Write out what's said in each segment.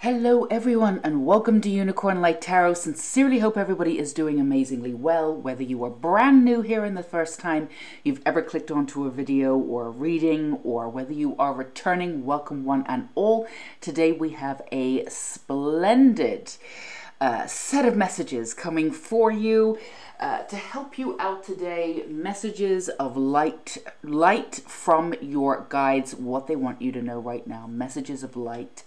Hello everyone and welcome to Unicorn Light Tarot. Sincerely hope everybody is doing amazingly well. Whether you are brand new here and the first time you've ever clicked onto a video or a reading, or whether you are returning, welcome one and all. Today we have a splendid set of messages coming for you to help you out today. Messages of light from your guides, what they want you to know right now. Messages of light.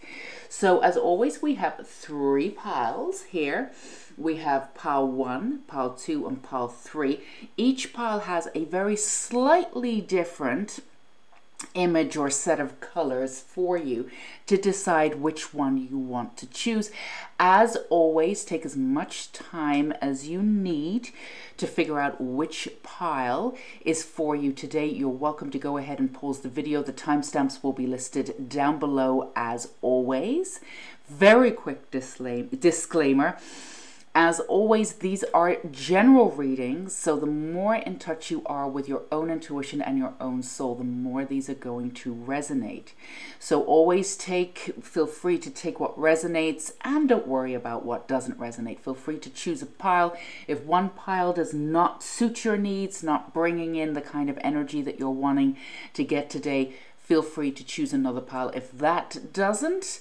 So as always, we have three piles here. We have pile 1, pile 2, and pile 3. Each pile has a very slightly different image or set of colors for you to decide which one you want to choose. As always, take as much time as you need to figure out which pile is for you today. You're welcome to go ahead and pause the video. The timestamps will be listed down below as always. Very quick disclaimer. As always, these are general readings, so the more in touch you are with your own intuition and your own soul, the more these are going to resonate. So always feel free to take what resonates and don't worry about what doesn't resonate. Feel free to choose a pile. If one pile does not suit your needs, not bringing in the kind of energy that you're wanting to get today, feel free to choose another pile. If that doesn't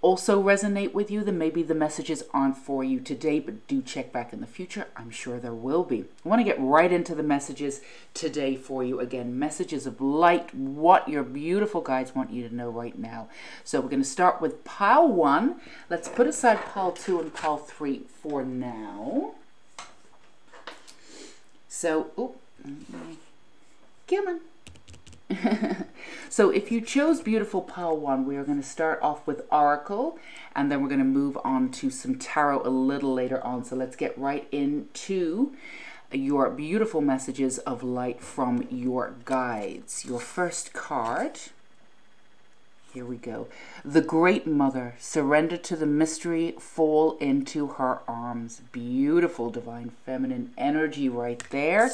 also resonate with you, then maybe the messages aren't for you today, but do check back in the future. I'm sure there will be. I want to get right into the messages today for you. Again, messages of light, what your beautiful guides want you to know right now. So we're going to start with pile 1. Let's put aside pile 2 and pile 3 for now. So, come on. So if you chose beautiful pile 1, we are going to start off with Oracle, and then we're going to move on to some tarot a little later on. So let's get right into your beautiful messages of light from your guides. Your first card, here we go. The Great Mother, surrender to the mystery, fall into her arms. Beautiful divine feminine energy right there.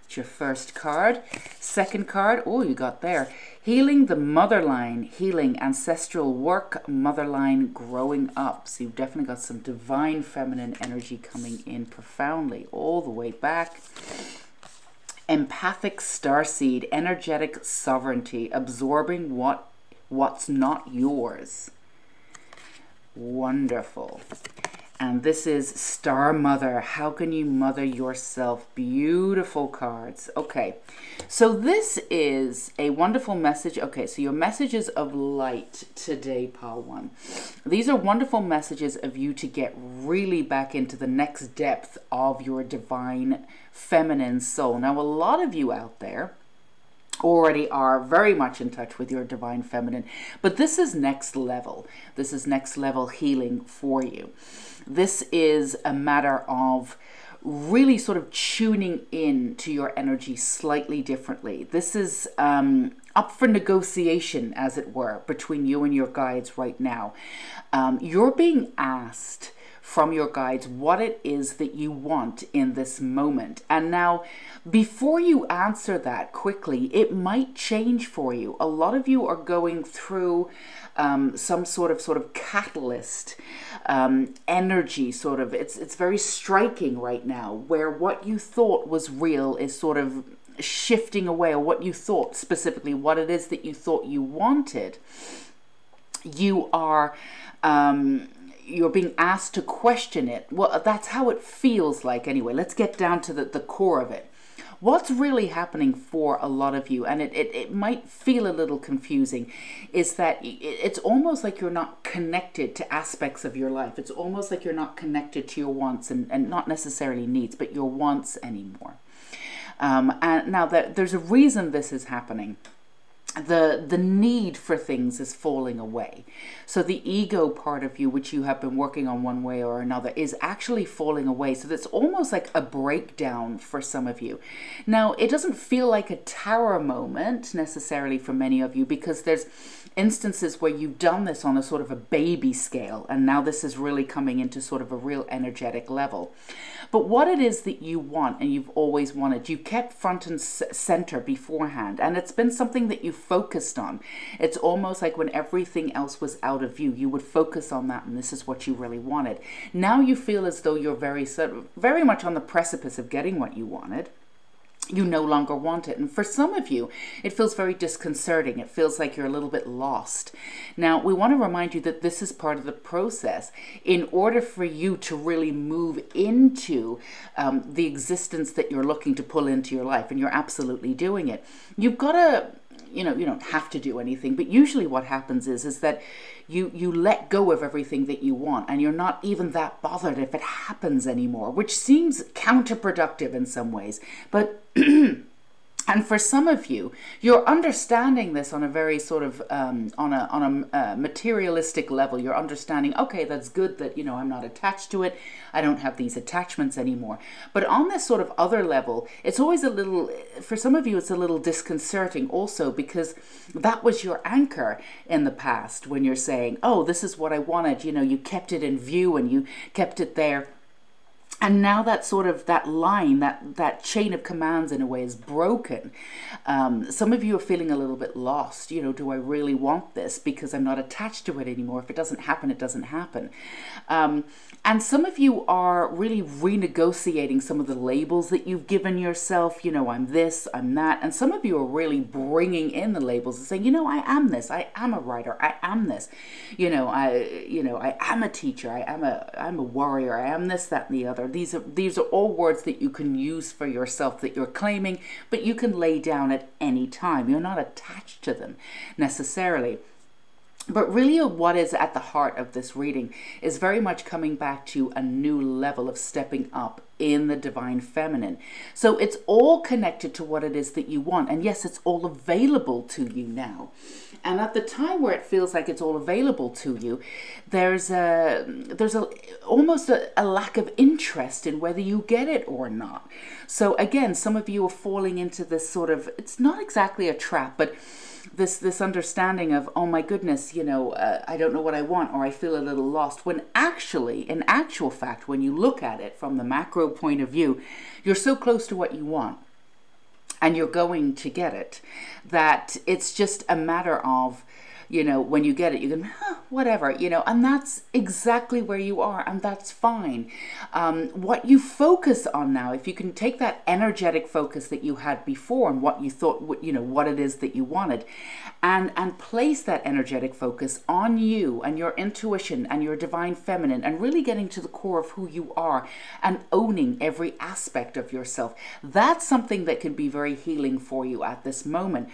It's your first card. Second card, oh, you got there. Healing the motherline, healing ancestral work, motherline growing up. So you've definitely got some divine feminine energy coming in profoundly all the way back. Empathic starseed, energetic sovereignty, absorbing what's not yours. Wonderful. And this is Star Mother. How can you mother yourself? Beautiful cards. Okay, so this is a wonderful message. Okay, so your messages of light today, pile 1. These are wonderful messages of you to get really back into the next depth of your divine feminine soul. Now, a lot of you out there already are very much in touch with your divine feminine, but this is next level. This is next level healing for you. This is a matter of really sort of tuning in to your energy slightly differently. This is up for negotiation, as it were, between you and your guides right now. You're being asked from your guides what it is that you want in this moment. And now, before you answer that quickly, it might change for you. A lot of you are going through some sort of catalyst energy, sort of. It's very striking right now, where what you thought was real is sort of shifting away, or what you thought specifically, what it is that you thought you wanted. You are you're being asked to question it. Well, that's how it feels like anyway. Let's get down to the core of it. What's really happening for a lot of you, and it might feel a little confusing, is that it's almost like you're not connected to aspects of your life. It's almost like you're not connected to your wants and not necessarily needs, but your wants anymore. And now there's a reason this is happening. The need for things is falling away. So the ego part of you, which you have been working on one way or another, is actually falling away. So that's almost like a breakdown for some of you. Now, it doesn't feel like a tower moment necessarily for many of you, because there's instances where you've done this on a sort of a baby scale, and now this is really coming into sort of a real energetic level. But what it is that you want and you've always wanted, you kept front and center beforehand, and it's been something that you focused on. It's almost like when everything else was out of view, you would focus on that, and this is what you really wanted. Now you feel as though you're very much on the precipice of getting what you wanted. You no longer want it. And for some of you, it feels very disconcerting. It feels like you're a little bit lost. Now, we want to remind you that this is part of the process. In order for you to really move into the existence that you're looking to pull into your life, and you're absolutely doing it, you've got to, you don't have to do anything, but usually what happens is that you let go of everything that you want, and you're not even that bothered if it happens anymore, which seems counterproductive in some ways. But and for some of you, you're understanding this on a very sort of on a materialistic level. You're understanding, okay, that's good that, I'm not attached to it. I don't have these attachments anymore. But on this sort of other level, it's always a little, for some of you, it's a little disconcerting also, because that was your anchor in the past when you're saying, oh, this is what I wanted. You kept it in view and you kept it there. And now that sort of, that line, that chain of commands in a way is broken. Some of you are feeling a little bit lost. Do I really want this? Because I'm not attached to it anymore. If it doesn't happen, it doesn't happen. And some of you are really renegotiating some of the labels that you've given yourself. I'm this, I'm that. And some of you are really bringing in the labels and saying, I am this. I am a writer. I am this. I am a teacher. I'm a warrior. I am this, that, and the other. These are all words that you can use for yourself that you're claiming, but you can lay down at any time. You're not attached to them necessarily. But really what is at the heart of this reading is very much coming back to a new level of stepping up in the divine feminine. So it's all connected to what it is that you want. And yes, it's all available to you now. And at the time where it feels like it's all available to you, there's almost a lack of interest in whether you get it or not. So again, some of you are falling into this sort of, it's not exactly a trap, but this understanding of, oh my goodness, I don't know what I want, or I feel a little lost, when actually, in actual fact, when you look at it from the macro point of view, you're so close to what you want and you're going to get it, that it's just a matter of, when you get it, you can, whatever, and that's exactly where you are, and that's fine. What you focus on now, if you can take that energetic focus that you had before and what you thought, what it is that you wanted, and place that energetic focus on you and your intuition and your divine feminine, and really getting to the core of who you are and owning every aspect of yourself, that's something that can be very healing for you at this moment.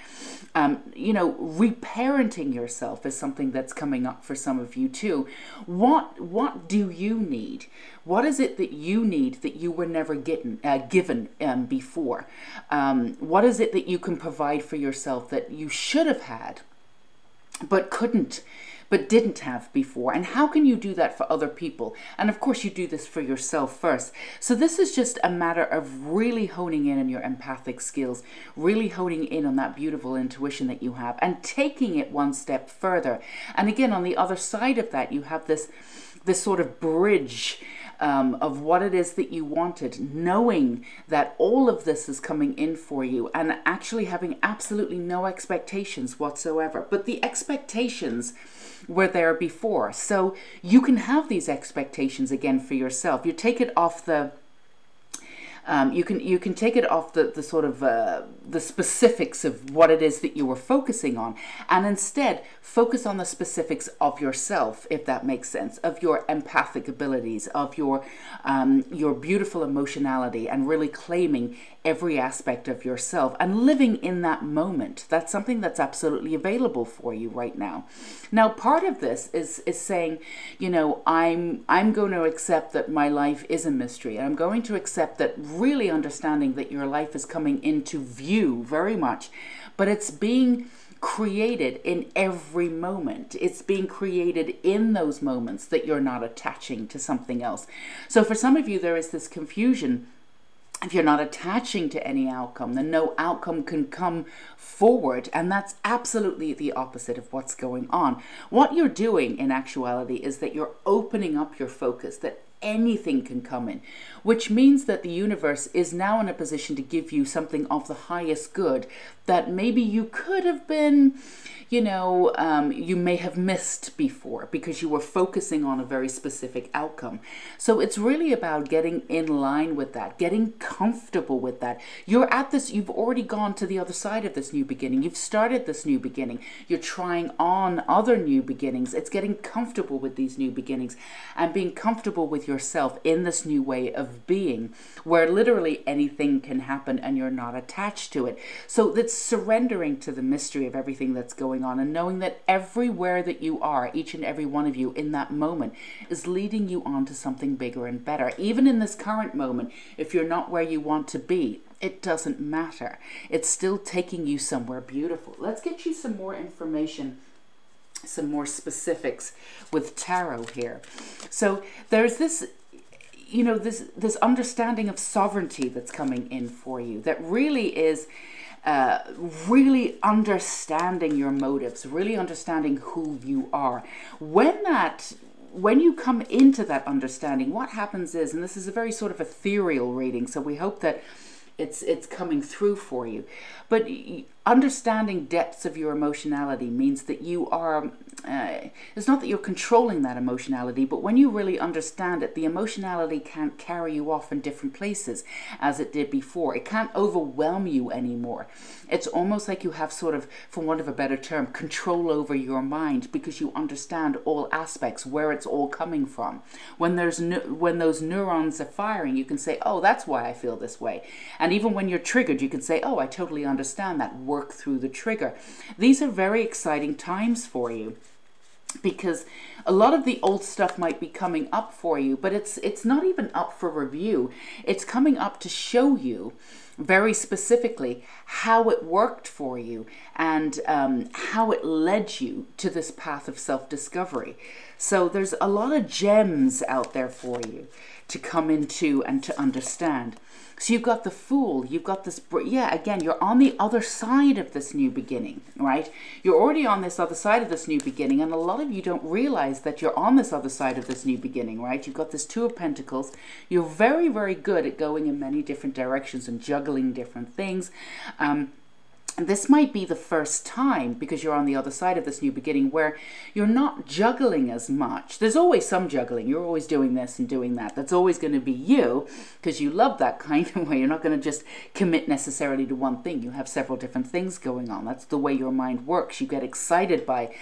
Reparenting yourself is something that's coming up for some of you too. What do you need? What is it that you need that you were never given before? What is it that you can provide for yourself that you should have had but didn't have before? And how can you do that for other people? And of course you do this for yourself first. So this is just a matter of really honing in on your empathic skills, really honing in on that beautiful intuition that you have, and taking it one step further. And again, on the other side of that, you have this sort of bridge of what it is that you wanted, knowing that all of this is coming in for you, and actually having absolutely no expectations whatsoever. But the expectations were there before, so you can have these expectations again for yourself. You take it off the you can take it off the sort of the specifics of what it is that you were focusing on, and instead focus on the specifics of yourself, if that makes sense, of your empathic abilities, of your beautiful emotionality, and really claiming every aspect of yourself and living in that moment. That's something that's absolutely available for you right now. Now, part of this is saying, I'm going to accept that my life is a mystery, and I'm going to accept that, really understanding that your life is coming into view very much, but it's being created in every moment. It's being created in those moments that you're not attaching to something else. So for some of you, there is this confusion if you're not attaching to any outcome, then no outcome can come forward. And that's absolutely the opposite of what's going on. What you're doing in actuality is that you're opening up your focus, that anything can come in, which means that the universe is now in a position to give you something of the highest good that maybe you could have been, you know, you may have missed before because you were focusing on a very specific outcome. So it's really about getting in line with that, getting comfortable with that. You're at this, you've already gone to the other side of this new beginning. You've started this new beginning. You're trying on other new beginnings. It's getting comfortable with these new beginnings and being comfortable with yourself in this new way of being, where literally anything can happen and you're not attached to it. So that's surrendering to the mystery of everything that's going on and knowing that everywhere that you are, each and every one of you in that moment, is leading you on to something bigger and better. Even in this current moment, if you're not where you want to be, it doesn't matter. It's still taking you somewhere beautiful. Let's get you some more information, some more specifics with tarot here. So there's this, you know, this understanding of sovereignty that's coming in for you that really is really understanding your motives, really understanding who you are. When you come into that understanding, what happens is, and this is a very sort of ethereal reading, so we hope that it's coming through for you, but understanding depths of your emotionality means that you are, it's not that you're controlling that emotionality, but when you really understand it, the emotionality can't carry you off in different places as it did before. It can't overwhelm you anymore. It's almost like you have sort of, for want of a better term, control over your mind because you understand all aspects, where it's all coming from. When those neurons are firing, you can say, oh, that's why I feel this way. And even when you're triggered, you can say, oh, I totally understand that. Work through the trigger. These are very exciting times for you because a lot of the old stuff might be coming up for you, but it's not even up for review. It's coming up to show you very specifically how it worked for you and how it led you to this path of self-discovery. So there's a lot of gems out there for you to come into and to understand. So you've got the Fool, you've got this, yeah, again, you're on the other side of this new beginning, right? You're already on this other side of this new beginning, and a lot of you don't realize that you're on this other side of this new beginning, right? You've got this Two of Pentacles. You're very, very good at going in many different directions and juggling different things. This might be the first time, because you're on the other side of this new beginning, where you're not juggling as much. There's always some juggling. You're always doing this and doing that. That's always going to be you, because you love that kind of way. You're not going to just commit necessarily to one thing. You have several different things going on. That's the way your mind works. You get excited by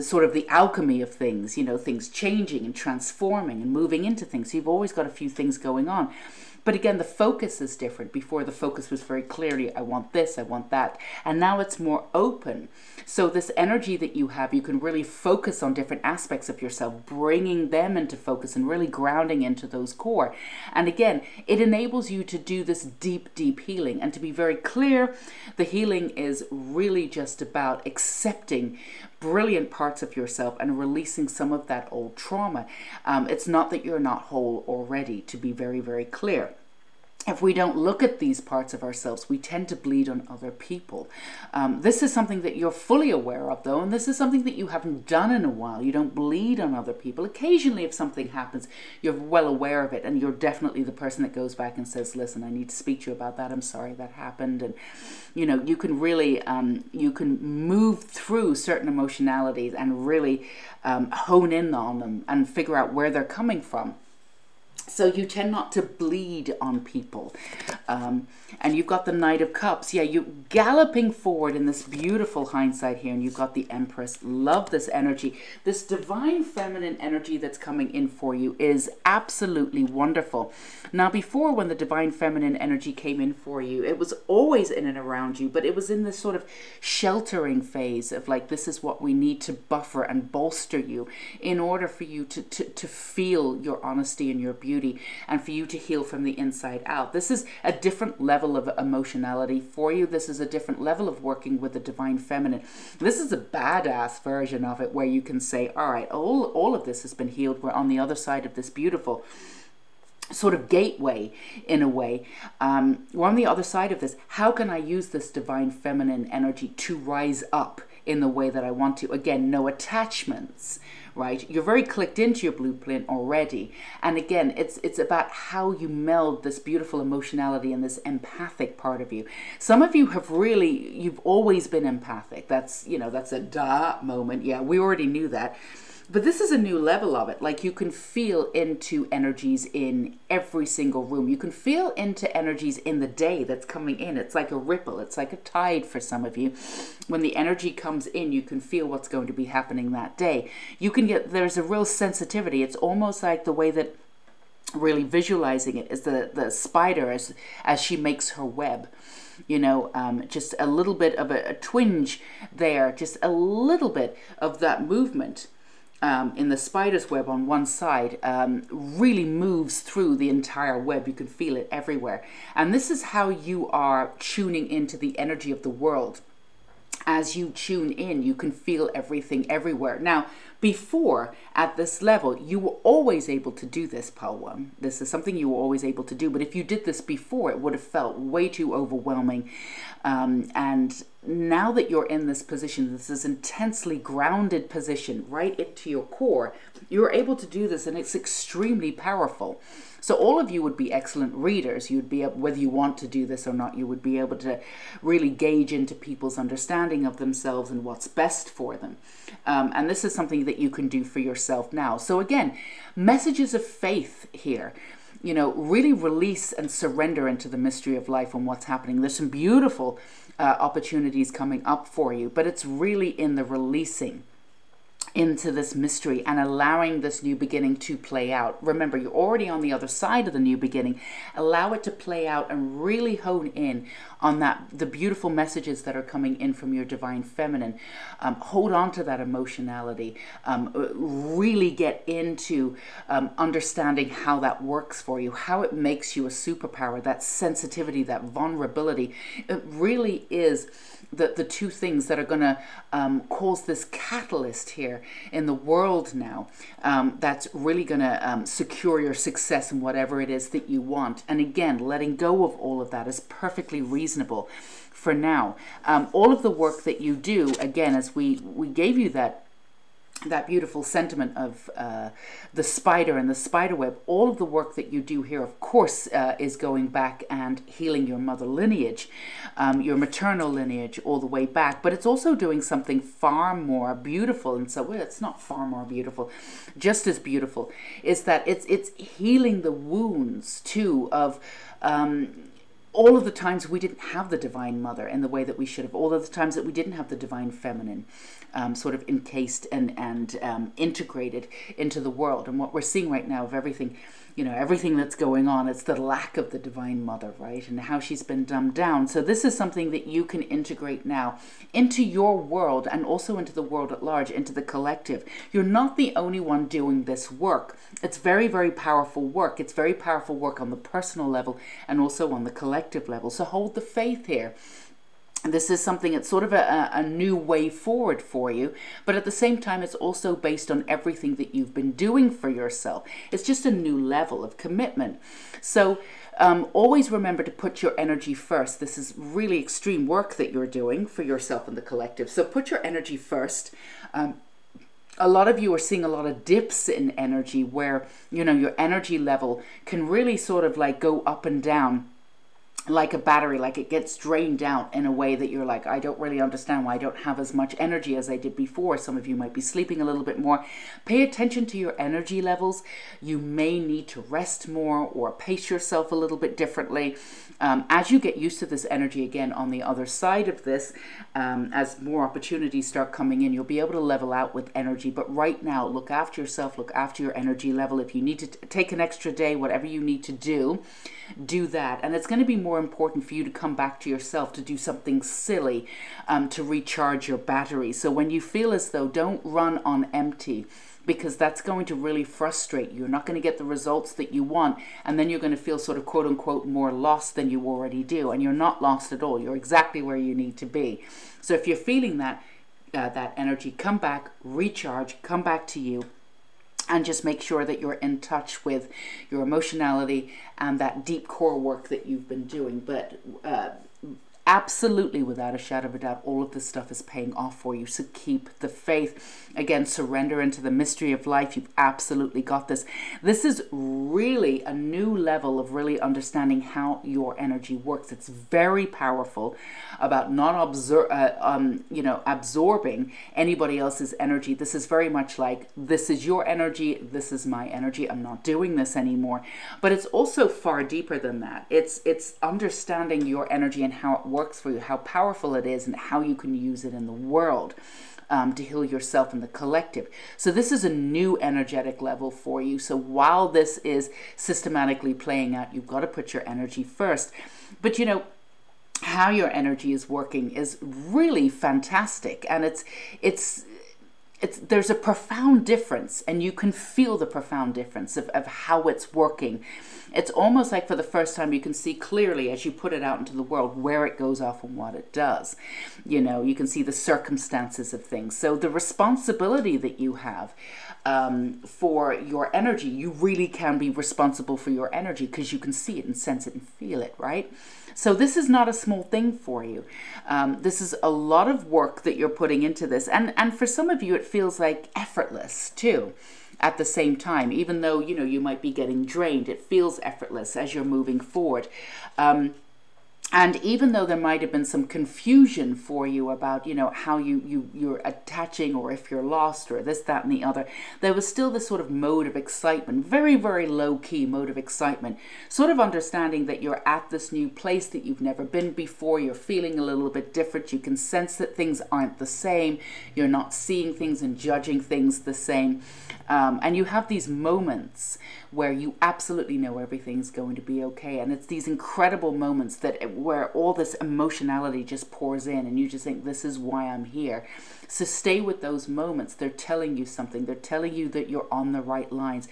sort of the alchemy of things, you know, things changing and transforming and moving into things. So you've always got a few things going on. But again, the focus is different. Before, the focus was very clearly, I want this, I want that. And now it's more open. So this energy that you have, you can really focus on different aspects of yourself, bringing them into focus and really grounding into those core. And again, it enables you to do this deep, deep healing. And to be very clear, the healing is really just about accepting brilliant parts of yourself and releasing some of that old trauma. It's not that you're not whole already, to be very, very clear. If we don't look at these parts of ourselves, we tend to bleed on other people. This is something that you're fully aware of, though, and this is something that you haven't done in a while. You don't bleed on other people. Occasionally, if something happens, you're well aware of it, and you're definitely the person that goes back and says, listen, I need to speak to you about that. I'm sorry that happened. And, you know, you can really, you can move through certain emotionalities and really hone in on them and figure out where they're coming from. So you tend not to bleed on people. And you've got the Knight of Cups. Yeah, you're galloping forward in this beautiful hindsight here. And you've got the Empress. Love this energy. This divine feminine energy that's coming in for you is absolutely wonderful. Now, before, when the divine feminine energy came in for you, it was always in and around you. But it was in this sort of sheltering phase of like, this is what we need to buffer and bolster you in order for you to feel your honesty and your beauty, and for you to heal from the inside out. This is a different level of emotionality for you. This is a different level of working with the divine feminine. This is a badass version of it, where you can say, all right, all of this has been healed. We're on the other side of this beautiful. sort of gateway in a way. We're on the other side of this. How can I use this divine feminine energy to rise up in the way that I want to? Again, no attachments, right? You're very clicked into your blueprint already. And again, it's about how you meld this beautiful emotionality and this empathic part of you. Some of you have really, you've always been empathic. That's, you know, that's a duh moment. Yeah, we already knew that. But this is a new level of it. Like, you can feel into energies in every single room. You can feel into energies in the day that's coming in. It's like a ripple. It's like a tide for some of you. When the energy comes in, you can feel what's going to be happening that day. You can get, there's a real sensitivity. It's almost like the way that, really visualizing it, is the spider as she makes her web. You know, just a little bit of a twinge there, just a little bit of that movement in the spider's web on one side really moves through the entire web. You can feel it everywhere. And this is how you are tuning into the energy of the world. As you tune in, you can feel everything everywhere. Now, before, at this level, you were always able to do this, Pile 1. This is something you were always able to do. But if you did this before, it would have felt way too overwhelming. And now that you're in this position, this is intensely grounded position, right into your core, you're able to do this, and it's extremely powerful. So all of you would be excellent readers. You'd be able, whether you want to do this or not, you would be able to really gauge into people's understanding of themselves and what's best for them. And this is something that you can do for yourself now. So again, messages of faith here. You know, really release and surrender into the mystery of life and what's happening. There's some beautiful opportunities coming up for you, but it's really in the releasing into this mystery and allowing this new beginning to play out. Remember, you're already on the other side of the new beginning. Allow it to play out and really hone in on the beautiful messages that are coming in from your divine feminine. Hold on to that emotionality. Really get into understanding how that works for you, how it makes you a superpower, that sensitivity, that vulnerability. It really is the two things that are going to cause this catalyst here in the world now, that's really going to secure your success in whatever it is that you want. And again, letting go of all of that is perfectly reasonable for now. All of the work that you do, again, as we gave you that beautiful sentiment of the spider and the spider web, all of the work that you do here, of course, is going back and healing your mother lineage, your maternal lineage all the way back. But it's also doing something far more beautiful. And so, well, it's not far more beautiful, just as beautiful, is that it's healing the wounds too of all of the times we didn't have the divine mother in the way that we should have, all of the times that we didn't have the divine feminine sort of encased and integrated into the world. And what we're seeing right now of everything, you know, everything that's going on, it's the lack of the divine mother, right? And how she's been dumbed down. So this is something that you can integrate now into your world and also into the world at large, into the collective. You're not the only one doing this work. It's very, very powerful work. It's very powerful work on the personal level and also on the collective level. So hold the faith here. This is something that's sort of a new way forward for you, but at the same time, it's also based on everything that you've been doing for yourself. It's just a new level of commitment. So always remember to put your energy first. This is really extreme work that you're doing for yourself and the collective. So put your energy first. A lot of you are seeing a lot of dips in energy where, you know, your energy level can really sort of like go up and down like a battery, like it gets drained out in a way that you're like, I don't really understand why I don't have as much energy as I did before. Some of you might be sleeping a little bit more. Pay attention to your energy levels. You may need to rest more or pace yourself a little bit differently. As you get used to this energy again on the other side of this, as more opportunities start coming in, you'll be able to level out with energy. But right now, look after yourself, look after your energy level. If you need to take an extra day, whatever you need to do that. And it's going to be more important for you to come back to yourself, to do something silly, to recharge your battery. So when you feel as though, don't run on empty, because that's going to really frustrate you. You're not going to get the results that you want, and then you're going to feel sort of quote unquote more lost than you already do. And you're not lost at all. You're exactly where you need to be. So if you're feeling that energy, come back, recharge, come back to you. And just make sure that you're in touch with your emotionality and that deep core work that you've been doing. But absolutely, without a shadow of a doubt, all of this stuff is paying off for you. So keep the faith. Again, surrender into the mystery of life. You've absolutely got this. This is really a new level of really understanding how your energy works. It's very powerful about not absorbing anybody else's energy. This is very much like, this is your energy, this is my energy. I'm not doing this anymore. But it's also far deeper than that. It's understanding your energy and how it works for you, how powerful it is, and how you can use it in the world to heal yourself and the collective. So this is a new energetic level for you. So while this is systematically playing out, you've got to put your energy first. But you know, how your energy is working is really fantastic, and there's a profound difference, and you can feel the profound difference of how it's working. It's almost like for the first time you can see clearly as you put it out into the world where it goes off and what it does. You know, you can see the circumstances of things. So the responsibility that you have for your energy, you really can be responsible for your energy because you can see it and sense it and feel it, right? So this is not a small thing for you. This is a lot of work that you're putting into this. And for some of you, it feels like effortless too. At the same time, even though, you know, you might be getting drained, it feels effortless as you're moving forward. And even though there might have been some confusion for you about, you know, how you're attaching, or if you're lost, or this, that, and the other, there was still this sort of mode of excitement, very, very low-key mode of excitement, sort of understanding that you're at this new place that you've never been before. You're feeling a little bit different. You can sense that things aren't the same. You're not seeing things and judging things the same. And you have these moments where you absolutely know everything's going to be okay. And it's these incredible moments where all this emotionality just pours in, and you just think, this is why I'm here. So stay with those moments. They're telling you something. They're telling you that you're on the right lines.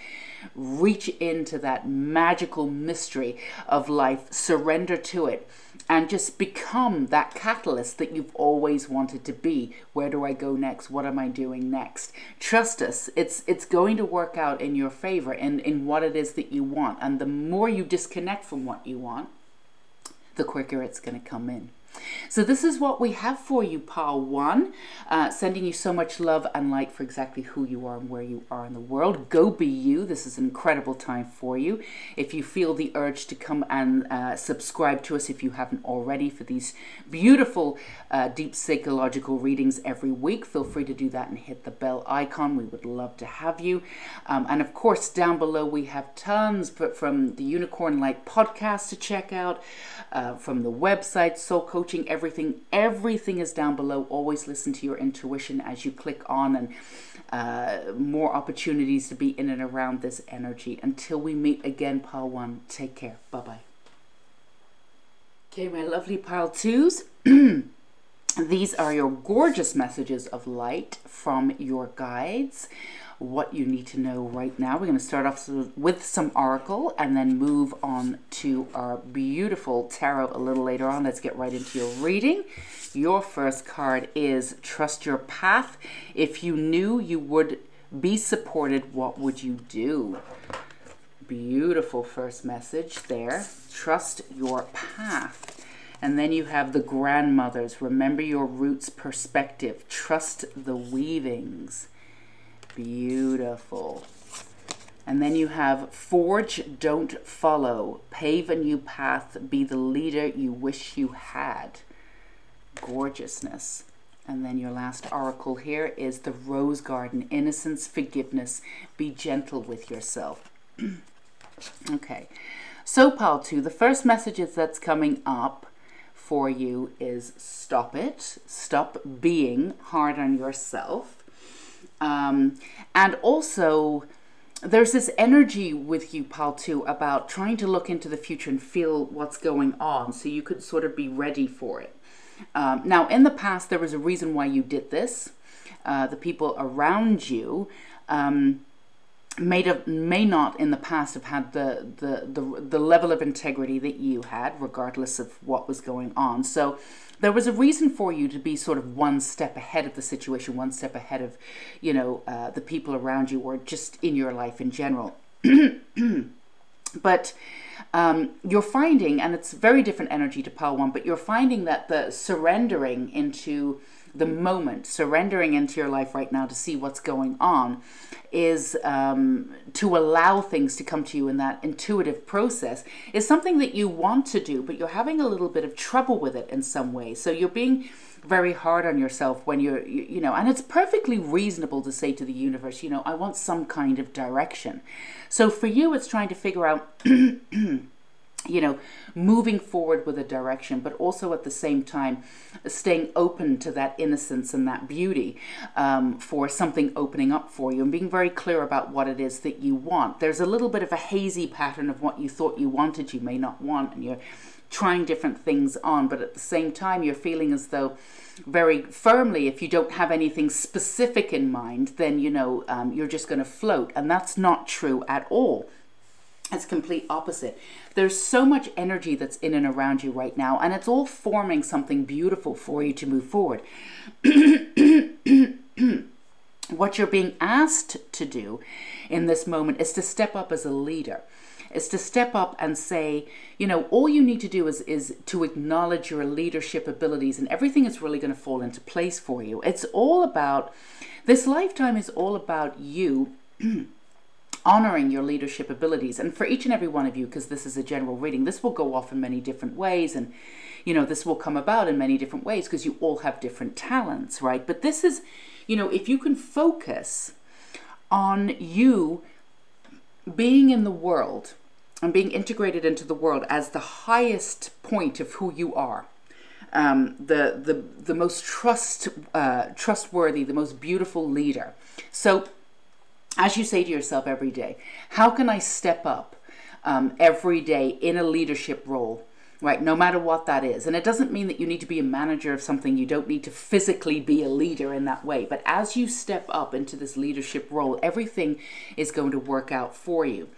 Reach into that magical mystery of life. Surrender to it. And just become that catalyst that you've always wanted to be. Where do I go next? What am I doing next? Trust us, it's going to work out in your favor in what it is that you want. And the more you disconnect from what you want, the quicker it's going to come in. So this is what we have for you, Pile 1. Sending you so much love and light for exactly who you are and where you are in the world. Go be you. This is an incredible time for you. If you feel the urge to come and subscribe to us, if you haven't already, for these beautiful deep psychological readings every week, feel free to do that and hit the bell icon. We would love to have you. And of course, down below we have tons from the Unicorn Light podcast to check out, from the website, Soul Coaching, everything is down below. Always listen to your intuition as you click on, and more opportunities to be in and around this energy. Until we meet again, Pile 1, take care. Bye-bye. Okay, my lovely Pile 2s. These are your gorgeous messages of light from your guides. What you need to know right now. We're going to start off with some oracle and then move on to our beautiful tarot a little later on. Let's get right into your reading. Your first card is Trust Your Path. If you knew you would be supported, what would you do? Beautiful first message there. Trust your path. And then you have the grandmothers. Remember your roots perspective. Trust the weavings. Beautiful. And then you have forge, don't follow. Pave a new path. Be the leader you wish you had. Gorgeousness. And then your last oracle here is the Rose Garden. Innocence, forgiveness. Be gentle with yourself. Okay. So, Pile 2, the first message that's coming up for you is stop it. Stop being hard on yourself. And also, there's this energy with you, Pile 2, about trying to look into the future and feel what's going on so you could sort of be ready for it. Now, in the past, there was a reason why you did this. The people around you may not in the past have had the level of integrity that you had, regardless of what was going on. So there was a reason for you to be sort of one step ahead of the situation, one step ahead of, you know, the people around you, or just in your life in general. But you're finding, and it's very different energy to pile one, but you're finding that the surrendering into the moment, surrendering into your life right now to see what's going on, is to allow things to come to you in that intuitive process, is something that you want to do, but you're having a little bit of trouble with it in some way. So you're being very hard on yourself when you know, and it's perfectly reasonable to say to the universe, you know, I want some kind of direction. So for you, it's trying to figure out you know, moving forward with a direction, but also at the same time staying open to that innocence and that beauty, for something opening up for you, and being very clear about what it is that you want. There's a little bit of a hazy pattern of what you thought you wanted, you may not want, and you're trying different things on, but at the same time you're feeling as though very firmly, if you don't have anything specific in mind, then, you know, you're just going to float, and that's not true at all. It's complete opposite. There's so much energy that's in and around you right now, and it's all forming something beautiful for you to move forward. What you're being asked to do in this moment is to step up as a leader. Is to step up and say, you know, all you need to do is to acknowledge your leadership abilities, and everything is really going to fall into place for you. It's all about, this lifetime is all about you honoring your leadership abilities. And for each and every one of you, because this is a general reading, this will go off in many different ways, and you know, this will come about in many different ways because you all have different talents, right? But this is, you know, if you can focus on you being in the world and being integrated into the world as the highest point of who you are, the most trustworthy, the most beautiful leader. So as you say to yourself every day, how can I step up every day in a leadership role, right? No matter what that is. And it doesn't mean that you need to be a manager of something. You don't need to physically be a leader in that way. But as you step up into this leadership role, everything is going to work out for you.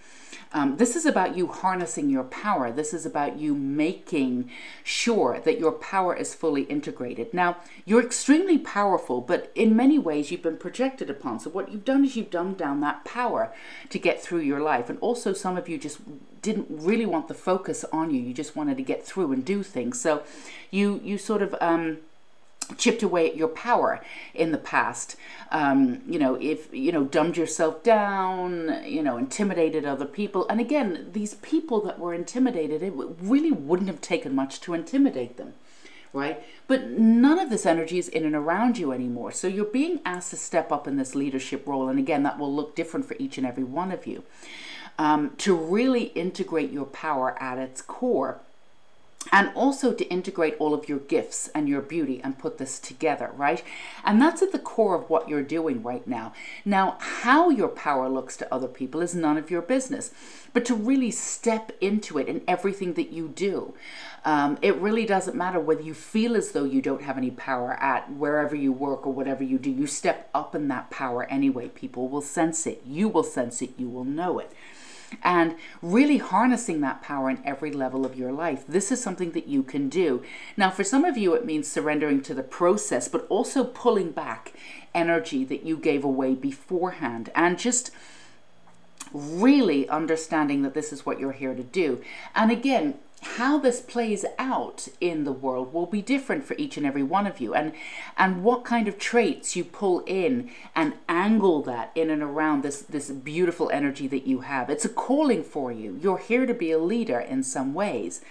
This is about you harnessing your power. This is about you making sure that your power is fully integrated. Now, you're extremely powerful, but in many ways you've been projected upon. So what you've done is you've dumbed down that power to get through your life. And also some of you just didn't really want the focus on you. You just wanted to get through and do things. So you sort of chipped away at your power in the past, you know, if, you know, dumbed yourself down, you know, intimidated other people. And again, these people that were intimidated, it really wouldn't have taken much to intimidate them, right? But none of this energy is in and around you anymore. So you're being asked to step up in this leadership role. And again, that will look different for each and every one of you, to really integrate your power at its core. And also to integrate all of your gifts and your beauty and put this together, right? And that's at the core of what you're doing right now. Now, how your power looks to other people is none of your business. But to really step into it in everything that you do, it really doesn't matter whether you feel as though you don't have any power at wherever you work or whatever you do. You step up in that power anyway. People will sense it. You will sense it. You will know it. And really harnessing that power in every level of your life. This is something that you can do. Now, for some of you, it means surrendering to the process, but also pulling back energy that you gave away beforehand, and just really understanding that this is what you're here to do. And again, how this plays out in the world will be different for each and every one of you, and what kind of traits you pull in and angle that in and around this beautiful energy that you have. It's a calling for you. You're here to be a leader in some ways.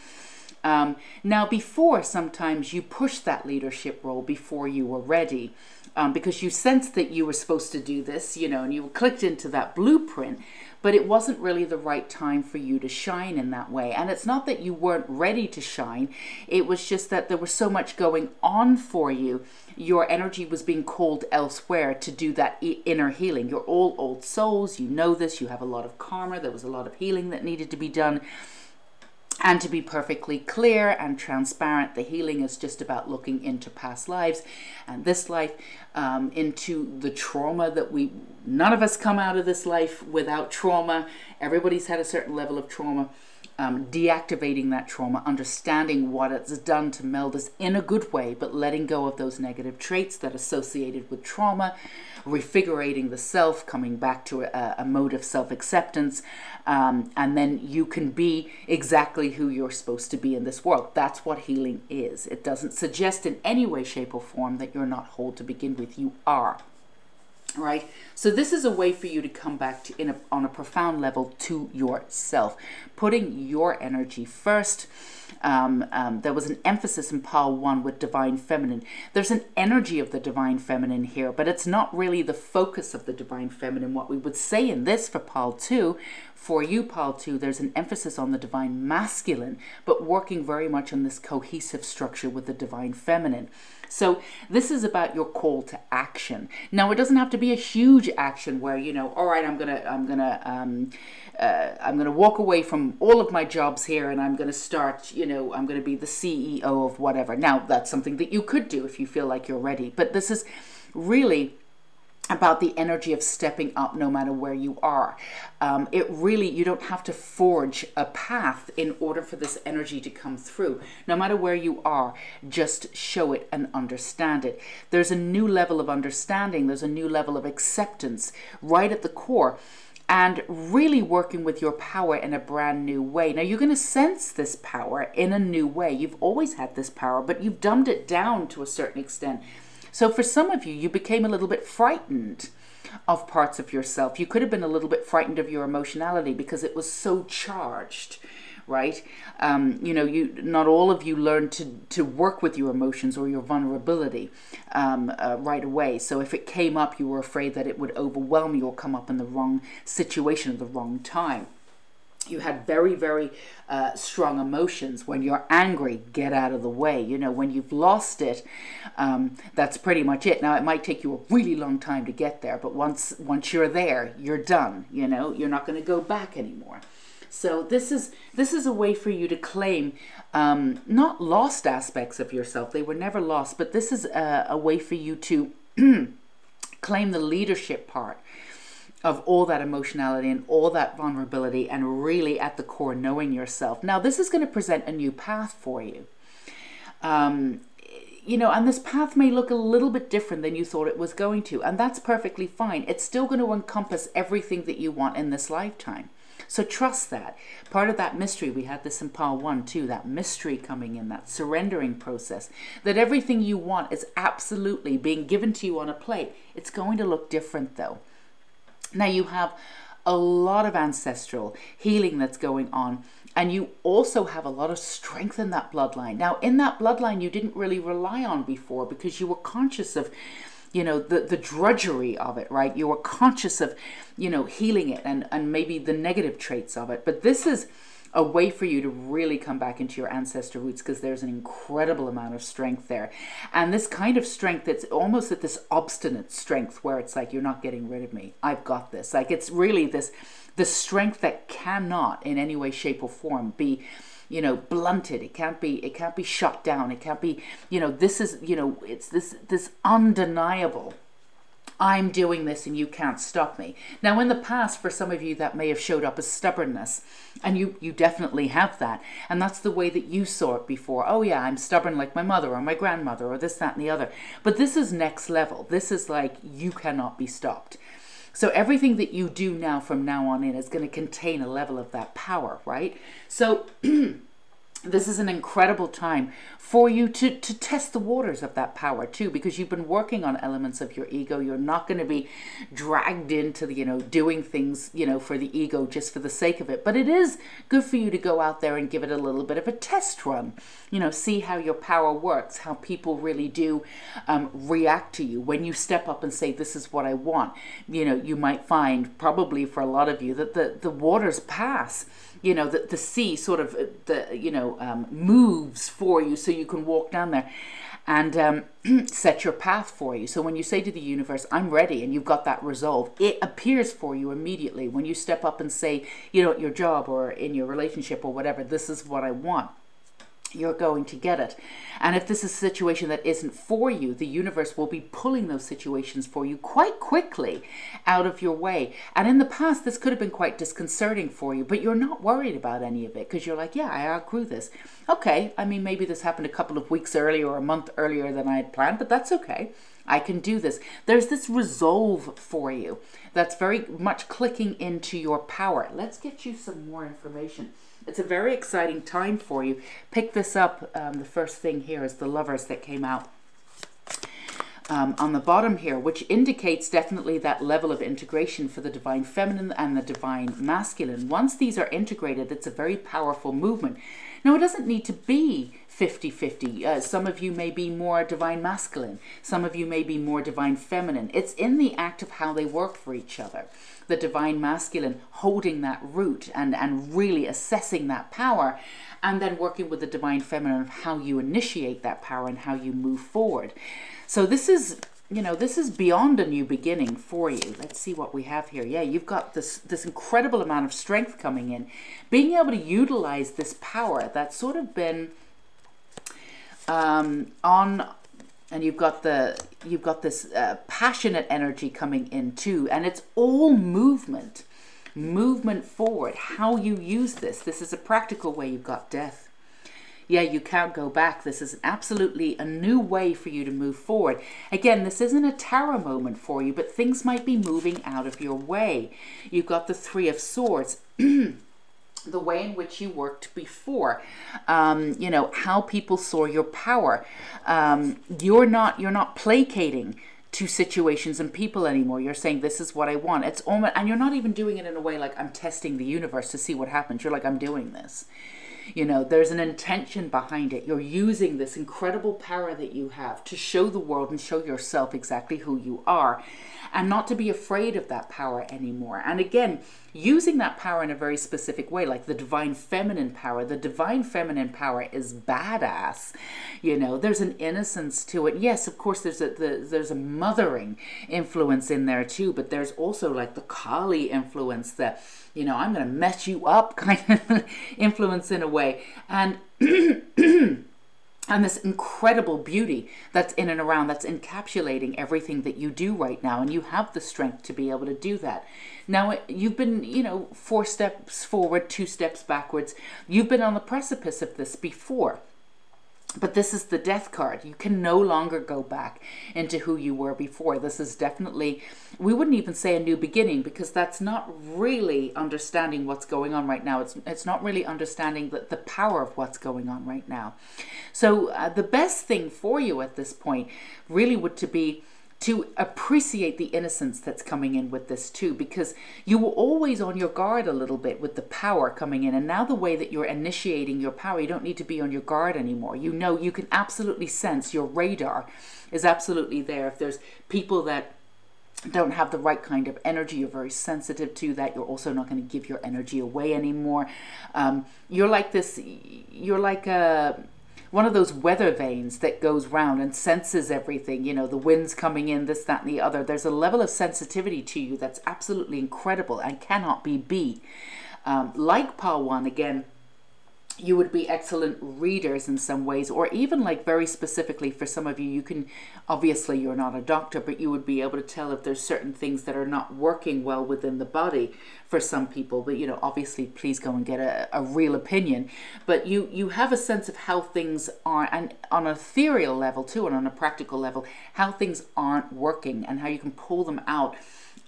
Now, before, sometimes you pushed that leadership role before you were ready, because you sensed that you were supposed to do this, you know, and you clicked into that blueprint, but it wasn't really the right time for you to shine in that way. And it's not that you weren't ready to shine. It was just that there was so much going on for you. Your energy was being called elsewhere to do that inner healing. You're all old souls. You know this. You have a lot of karma. There was a lot of healing that needed to be done. And to be perfectly clear and transparent, the healing is just about looking into past lives and this life, into the trauma that none of us come out of this life without trauma. Everybody's had a certain level of trauma. deactivating that trauma, understanding what it's done to meld us in a good way, but letting go of those negative traits that are associated with trauma, refigurating the self, coming back to a mode of self-acceptance, and then you can be exactly who you're supposed to be in this world. That's what healing is. It doesn't suggest in any way, shape, or form that you're not whole to begin with. You are. Right? So this is a way for you to come back to on a profound level to yourself, putting your energy first. There was an emphasis in pile 1 with divine feminine. There's an energy of the divine feminine here, but it's not really the focus of the divine feminine. What we would say in this for pile 2, for you pile 2, there's an emphasis on the divine masculine, but working very much on this cohesive structure with the divine feminine. So this is about your call to action. Now, it doesn't have to be a huge action where, you know, all right, I'm gonna walk away from all of my jobs here, and I'm gonna start, you know, I'm gonna be the CEO of whatever. Now, that's something that you could do if you feel like you're ready. But this is really about the energy of stepping up no matter where you are. It really, you don't have to forge a path in order for this energy to come through. No matter where you are, just show it and understand it. There's a new level of understanding. There's a new level of acceptance right at the core, and really working with your power in a brand new way. Now, you're going to sense this power in a new way. You've always had this power, but you've dumbed it down to a certain extent. So for some of you, you became a little bit frightened of parts of yourself. You could have been a little bit frightened of your emotionality because it was so charged, right? You know, not all of you learned to work with your emotions or your vulnerability right away. So if it came up, you were afraid that it would overwhelm you or come up in the wrong situation at the wrong time. You had very, very strong emotions. When you're angry, get out of the way. You know, when you've lost it, that's pretty much it. Now, it might take you a really long time to get there, but once you're there, you're done. You know, you're not going to go back anymore. So this is a way for you to claim not lost aspects of yourself. They were never lost, but this is a way for you to claim the leadership part of all that emotionality and all that vulnerability, and really at the core knowing yourself. Now, this is going to present a new path for you. You know, and this path may look a little bit different than you thought it was going to, and that's perfectly fine. It's still going to encompass everything that you want in this lifetime. So trust that. Part of that mystery, we had this in pile 1 too, that mystery coming in, that surrendering process, that everything you want is absolutely being given to you on a plate. It's going to look different though. Now, you have a lot of ancestral healing that's going on, and you also have a lot of strength in that bloodline. Now, in that bloodline, you didn't really rely on before because you were conscious of, you know, the drudgery of it, right? You were conscious of, you know, healing it and maybe the negative traits of it. But this is a way for you to really come back into your ancestor roots, because there's an incredible amount of strength there. And this kind of strength, it's almost at this obstinate strength where it's like, you're not getting rid of me. I've got this. Like, it's really the strength that cannot in any way, shape or form be, you know, blunted. It can't be shut down. It can't be, you know, this is, you know, it's this undeniable, I'm doing this and you can't stop me. Now, in the past, for some of you, that may have showed up as stubbornness, and you definitely have that. And that's the way that you saw it before. Oh yeah, I'm stubborn like my mother or my grandmother or this, that, and the other. But this is next level. This is like, you cannot be stopped. So everything that you do now from now on in is going to contain a level of that power, right? So this is an incredible time for you to test the waters of that power too, because you've been working on elements of your ego. You're not going to be dragged into the, you know, doing things, you know, for the ego just for the sake of it. But it is good for you to go out there and give it a little bit of a test run, you know, see how your power works, how people really do react to you. When you step up and say, this is what I want, you know, you might find, probably for a lot of you, that the waters pass. You know, that the sea sort of, moves for you so you can walk down there and set your path for you. So when you say to the universe, I'm ready, and you've got that resolve, it appears for you immediately. When you step up and say, you know, at your job or in your relationship or whatever, this is what I want. you're going to get it. And if this is a situation that isn't for you, the universe will be pulling those situations for you quite quickly out of your way. And in the past, this could have been quite disconcerting for you, but you're not worried about any of it because you're like, yeah, I outgrew this. Okay, I mean, maybe this happened a couple of weeks earlier or a month earlier than I had planned, but that's okay. I can do this. There's this resolve for you that's very much clicking into your power. Let's get you some more information. It's a very exciting time for you. Pick this up. The first thing here is the Lovers that came out on the bottom here, which indicates definitely that level of integration for the divine feminine and the divine masculine. Once these are integrated, it's a very powerful movement. Now, it doesn't need to be 50-50. Some of you may be more divine masculine. Some of you may be more divine feminine. It's in the act of how they work for each other. The divine masculine holding that root and really assessing that power, and then working with the divine feminine of how you initiate that power and how you move forward. So this is, you know, this is beyond a new beginning for you. Let's see what we have here. Yeah, you've got this incredible amount of strength coming in. Being able to utilize this power that's sort of been and you've got this passionate energy coming in too, and it's all movement forward. How you use this is a practical way. You've got death. Yeah, you can't go back. This is absolutely a new way for you to move forward. Again, this isn't a tarot moment for you, but things might be moving out of your way. You've got the Three of Swords. The way in which you worked before, you know, how people saw your power. You're not placating to situations and people anymore. You're saying, this is what I want. It's almost, and you're not even doing it in a way like I'm testing the universe to see what happens. You're like, I'm doing this. You know, there's an intention behind it. You're using this incredible power that you have to show the world and show yourself exactly who you are, and not to be afraid of that power anymore. And again, using that power in a very specific way, like the divine feminine power. The divine feminine power is badass. You know, there's an innocence to it. Yes, of course, there's a mothering influence in there too, but there's also like the Kali influence, that, you know, I'm going to mess you up kind of influence in a way. And and this incredible beauty that's in and around, that's encapsulating everything that you do right now. And you have the strength to be able to do that. Now, you've been, you know, 4 steps forward, 2 steps backwards. You've been on the precipice of this before. But this is the Death card. You can no longer go back into who you were before. This is definitely, we wouldn't even say a new beginning, because that's not really understanding what's going on right now. It's not really understanding the power of what's going on right now. So the best thing for you at this point really would to be to appreciate the innocence that's coming in with this too, because you were always on your guard a little bit with the power coming in. And now the way that you're initiating your power, you don't need to be on your guard anymore. You know, you can absolutely sense, your radar is absolutely there. If there's people that don't have the right kind of energy, you're very sensitive to that. You're also not going to give your energy away anymore. You're like this, you're like one of those weather vanes that goes round and senses everything, you know, the wind's coming in, this, that, and the other. There's a level of sensitivity to you that's absolutely incredible and cannot be beat. Like Pawan, again, you would be excellent readers in some ways, or even like very specifically for some of you, you can, obviously you're not a doctor, but you would be able to tell if there's certain things that are not working well within the body for some people. But, you know, obviously please go and get a real opinion. But you have a sense of how things are, and on an ethereal level too, and on a practical level, how things aren't working and how you can pull them out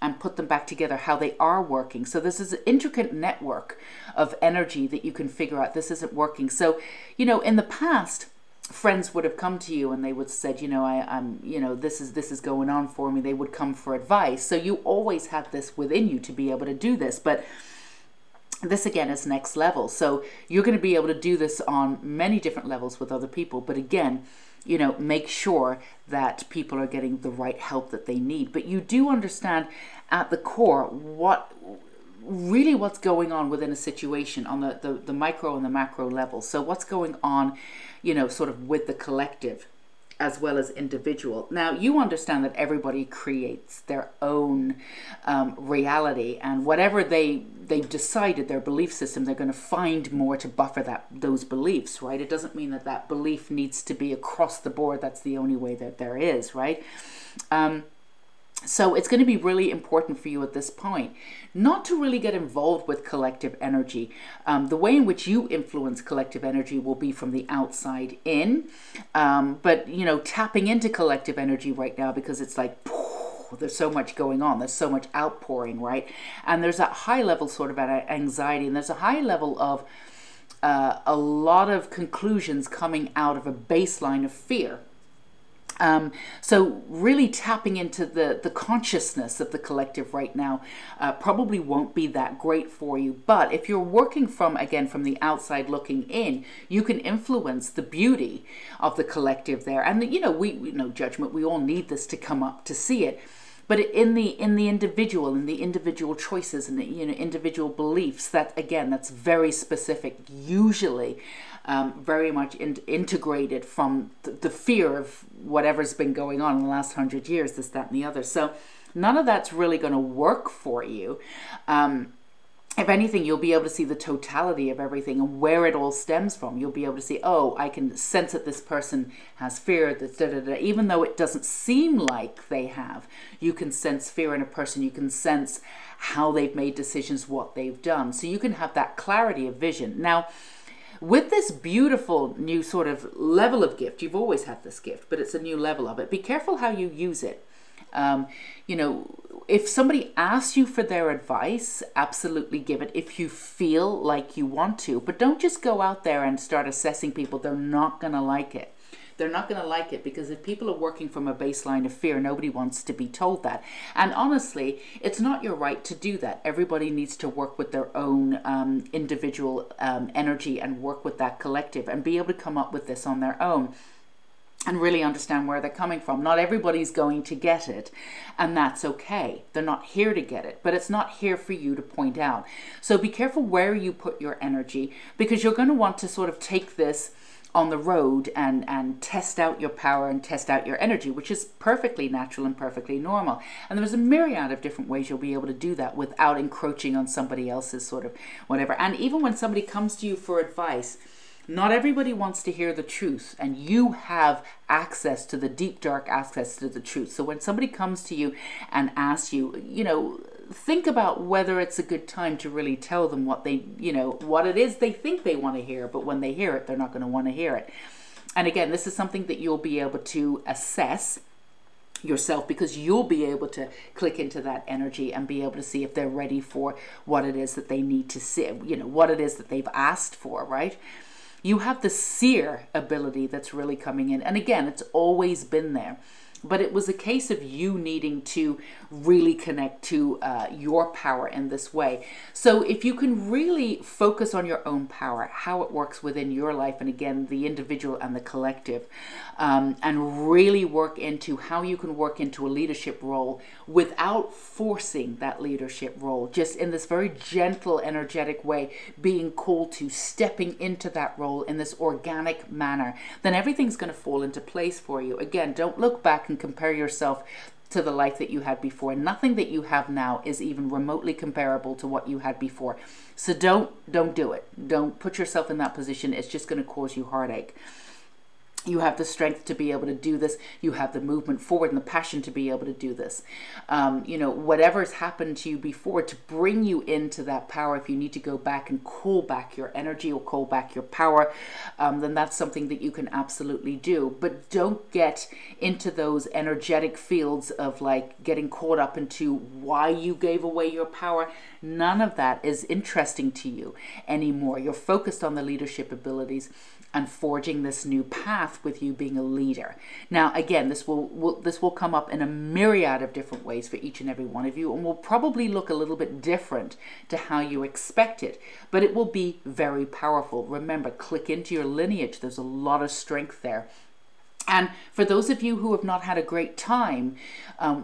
and put them back together, how they are working. So this is an intricate network of energy that you can figure out this isn't working. So, you know, in the past, friends would have come to you and they would have said, you know, I'm, you know, this is going on for me. They would come for advice. So you always have this within you to be able to do this. But this again is next level. So you're going to be able to do this on many different levels with other people. But again, you know, make sure that people are getting the right help that they need. But you do understand at the core what's going on within a situation on the micro and the macro level. So what's going on, you know, sort of with the collective as well as individual. Now, you understand that everybody creates their own reality, and whatever they they've decided their belief system, they're going to find more to buffer those beliefs, right? It doesn't mean that that belief needs to be across the board. That's the only way that there is, right? So it's going to be really important for you at this point not to really get involved with collective energy. The way in which you influence collective energy will be from the outside in. But, you know, tapping into collective energy right now, because it's like, there's so much going on. There's so much outpouring, right? And there's that high level sort of anxiety, and there's a high level of a lot of conclusions coming out of a baseline of fear. So really tapping into the consciousness of the collective right now probably won't be that great for you. But if you're working from the outside looking in, you can influence the beauty of the collective there. And, you know, we no judgment. We all need this to come up to see it. But in the individual choices and the, you know, individual beliefs, that again, that's very specific, usually very much integrated from the fear of whatever's been going on in the last 100 years, this, that, and the other. So none of that's really going to work for you. If anything, you'll be able to see the totality of everything and where it all stems from. You'll be able to see, oh, I can sense that this person has fear, even though it doesn't seem like they have. You can sense fear in a person. You can sense how they've made decisions, what they've done. So you can have that clarity of vision. Now, with this beautiful new sort of level of gift, you've always had this gift, but it's a new level of it. Be careful how you use it. You know, if somebody asks you for their advice, absolutely give it if you feel like you want to. But don't just go out there and start assessing people. They're not going to like it. They're not going to like it, because if people are working from a baseline of fear, nobody wants to be told that. And honestly, it's not your right to do that. Everybody needs to work with their own individual energy and work with that collective and be able to come up with this on their own and really understand where they're coming from. Not everybody's going to get it, and that's okay. They're not here to get it, but it's not here for you to point out. So be careful where you put your energy, because you're going to want to sort of take this on the road and test out your power and test out your energy, which is perfectly natural and perfectly normal. And there's a myriad of different ways you'll be able to do that without encroaching on somebody else's sort of whatever. And even when somebody comes to you for advice, not everybody wants to hear the truth, and you have access to the deep, dark access to the truth. So when somebody comes to you and asks you, you know, think about whether it's a good time to really tell them what they, you know, what it is they think they want to hear, but when they hear it, they're not going to want to hear it. And again, this is something that you'll be able to assess yourself, because you'll be able to click into that energy and be able to see if they're ready for what it is that they need to see, you know, what it is that they've asked for, right? You have the seer ability that's really coming in. And again, it's always been there. But it was a case of you needing to really connect to your power in this way. So if you can really focus on your own power, how it works within your life, and again, the individual and the collective, and really work into how you can work into a leadership role without forcing that leadership role, just in this very gentle, energetic way, being called to, stepping into that role in this organic manner, then everything's going to fall into place for you. Again, don't look back and compare yourself to the life that you had before. Nothing that you have now is even remotely comparable to what you had before. So don't do it. Don't put yourself in that position. It's just going to cause you heartache. You have the strength to be able to do this. You have the movement forward and the passion to be able to do this. You know, whatever's happened to you before, to bring you into that power, if you need to go back and call back your energy or call back your power, then that's something that you can absolutely do. But don't get into those energetic fields of like getting caught up into why you gave away your power. None of that is interesting to you anymore. You're focused on the leadership abilities and forging this new path with you being a leader. Now, again, this will come up in a myriad of different ways for each and every one of you, and will probably look a little bit different to how you expect it, but it will be very powerful. Remember, click into your lineage. There's a lot of strength there. And for those of you who have not had a great time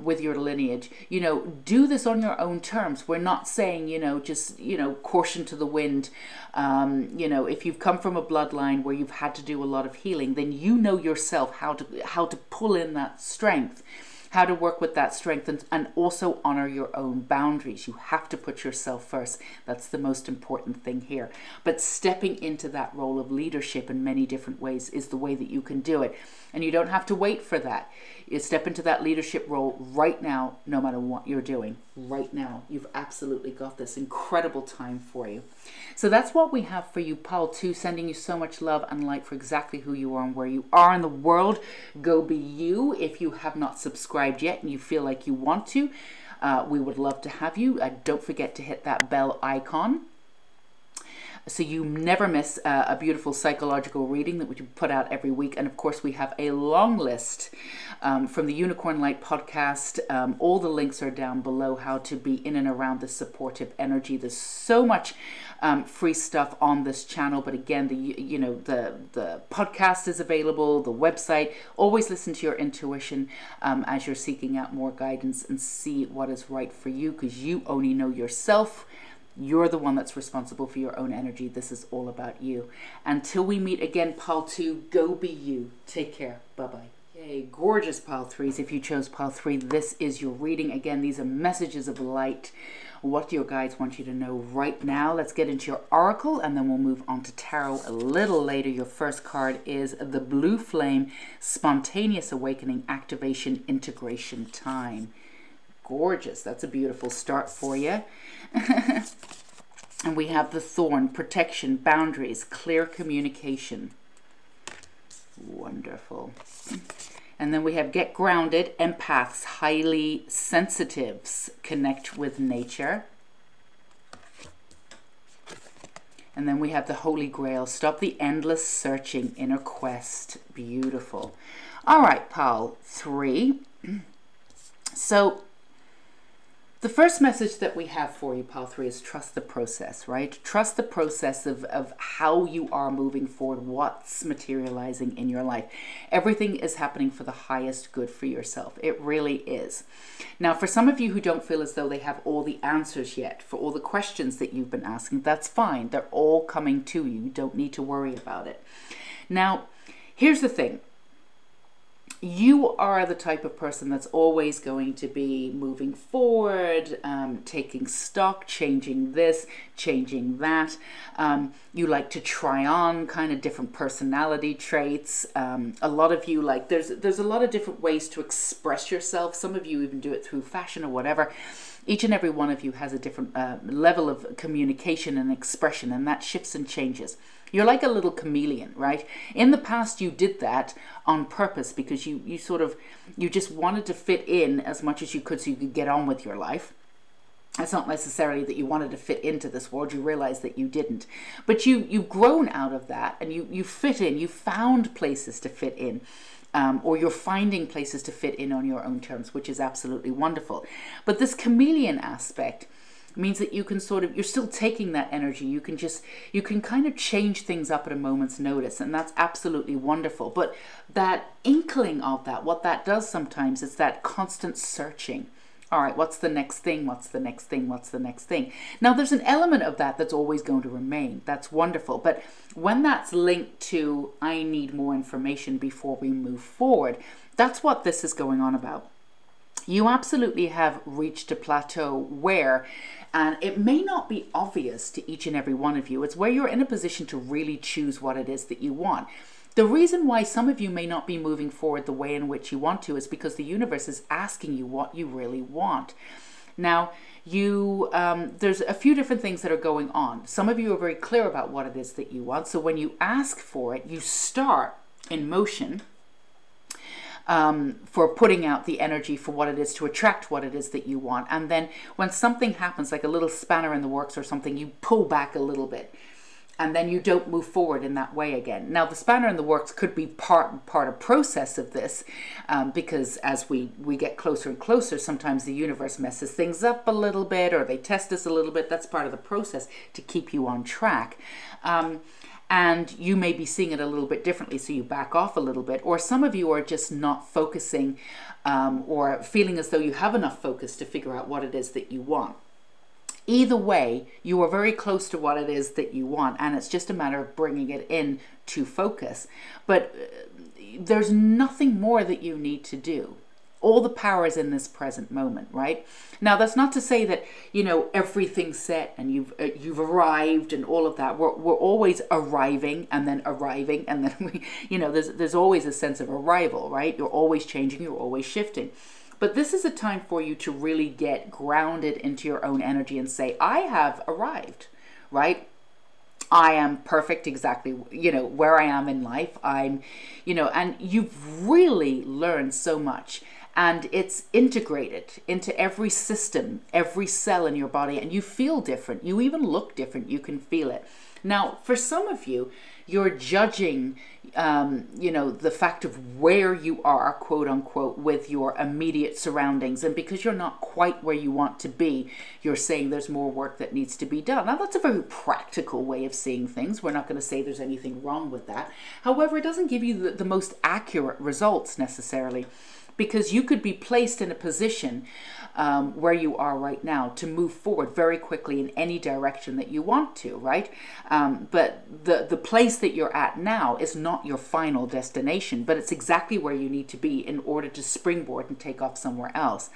with your lineage, you know, do this on your own terms. We're not saying, you know, just, you know, caution to the wind. You know, if you've come from a bloodline where you've had to do a lot of healing, then you know yourself how to pull in that strength, how to work with that strength, and also honor your own boundaries. You have to put yourself first. That's the most important thing here. But stepping into that role of leadership in many different ways is the way that you can do it. And you don't have to wait for that. You step into that leadership role right now, no matter what you're doing. Right now, you've absolutely got this incredible time for you. So that's what we have for you, Pile 2, sending you so much love and light for exactly who you are and where you are in the world. Go be you. If you have not subscribed yet and you feel like you want to, we would love to have you. Don't forget to hit that bell icon, so you never miss a beautiful psychological reading that we put out every week. And of course, we have a long list from the Unicorn Light podcast. All the links are down below, how to be in and around the supportive energy. There's so much free stuff on this channel. But again, the podcast is available, the website. Always listen to your intuition as you're seeking out more guidance, and see what is right for you, because you only know yourself. You're the one that's responsible for your own energy. This is all about you. Until we meet again, Pile 2, go be you. Take care. Bye-bye. Yay, gorgeous Pile 3s. If you chose Pile 3, this is your reading. Again, these are messages of light. What do your guides want you to know right now? Let's get into your oracle, and then we'll move on to tarot a little later. Your first card is the Blue Flame, Spontaneous Awakening, Activation, Integration Time. Gorgeous. That's a beautiful start for you. And we have the Thorn, Protection, Boundaries, Clear Communication. Wonderful. And then we have Get Grounded, Empaths, Highly Sensitives, Connect with Nature. And then we have the Holy Grail, Stop the Endless Searching, Inner Quest. Beautiful. All right, Pile 3. So the first message that we have for you, Pile 3, is trust the process, right? Trust the process of how you are moving forward, what's materializing in your life. Everything is happening for the highest good for yourself. It really is. Now, for some of you who don't feel as though they have all the answers yet for all the questions that you've been asking, that's fine. They're all coming to you. You don't need to worry about it. Now, here's the thing. You are the type of person that's always going to be moving forward, taking stock, changing this, changing that. You like to try on kind of different personality traits. A lot of you there's a lot of different ways to express yourself. Some of you even do it through fashion or whatever. Each and every one of you has a different level of communication and expression, and that shifts and changes. You're like a little chameleon, right? In the past, you did that on purpose because you just wanted to fit in as much as you could so you could get on with your life. It's not necessarily that you wanted to fit into this world. You realize that you didn't. But you've grown out of that, and you fit in. You found places to fit in. Or you're finding places to fit in on your own terms, which is absolutely wonderful. But this chameleon aspect means that you can you're still taking that energy. You can kind of change things up at a moment's notice, and that's absolutely wonderful. But that inkling of that, what that does sometimes is that constant searching. All right, what's the next thing? What's the next thing? What's the next thing? Now, there's an element of that that's always going to remain. That's wonderful. But when that's linked to, I need more information before we move forward, that's what this is going on about. You absolutely have reached a plateau where, and it may not be obvious to each and every one of you, it's where you're in a position to really choose what it is that you want. The reason why some of you may not be moving forward the way in which you want to is because the universe is asking you what you really want. Now, there's a few different things that are going on. Some of you are very clear about what it is that you want. So when you ask for it, you start in motion for putting out the energy for what it is to attract what it is that you want. And then when something happens, like a little spanner in the works or something, you pull back a little bit. And then you don't move forward in that way again. Now, the spanner in the works could be part of process of this, because as we get closer and closer, sometimes the universe messes things up a little bit, or they test us a little bit. That's part of the process to keep you on track. And you may be seeing it a little bit differently, so you back off a little bit. Or some of you are just not focusing or feeling as though you have enough focus to figure out what it is that you want. Either way, you are very close to what it is that you want, and it's just a matter of bringing it in to focus. But there's nothing more that you need to do. All the power is in this present moment, right? Now, that's not to say that, you know, everything's set and you've arrived and all of that. We're always arriving and then we, you know, there's always a sense of arrival, right? You're always changing, you're always shifting. But this is a time for you to really get grounded into your own energy and say, I have arrived, right? I am perfect exactly, you know, where I am in life. I'm, you know, and you've really learned so much. And it's integrated into every system, every cell in your body, and you feel different. You even look different. You can feel it. Now, for some of you, you're judging, you know, the fact of where you are, quote unquote, with your immediate surroundings. And because you're not quite where you want to be, you're saying there's more work that needs to be done. Now, that's a very practical way of seeing things. We're not going to say there's anything wrong with that. However, it doesn't give you the most accurate results necessarily, because you could be placed in a position where you are right now to move forward very quickly in any direction that you want to, right? But the place that you're at now is not your final destination, but it's exactly where you need to be in order to springboard and take off somewhere else.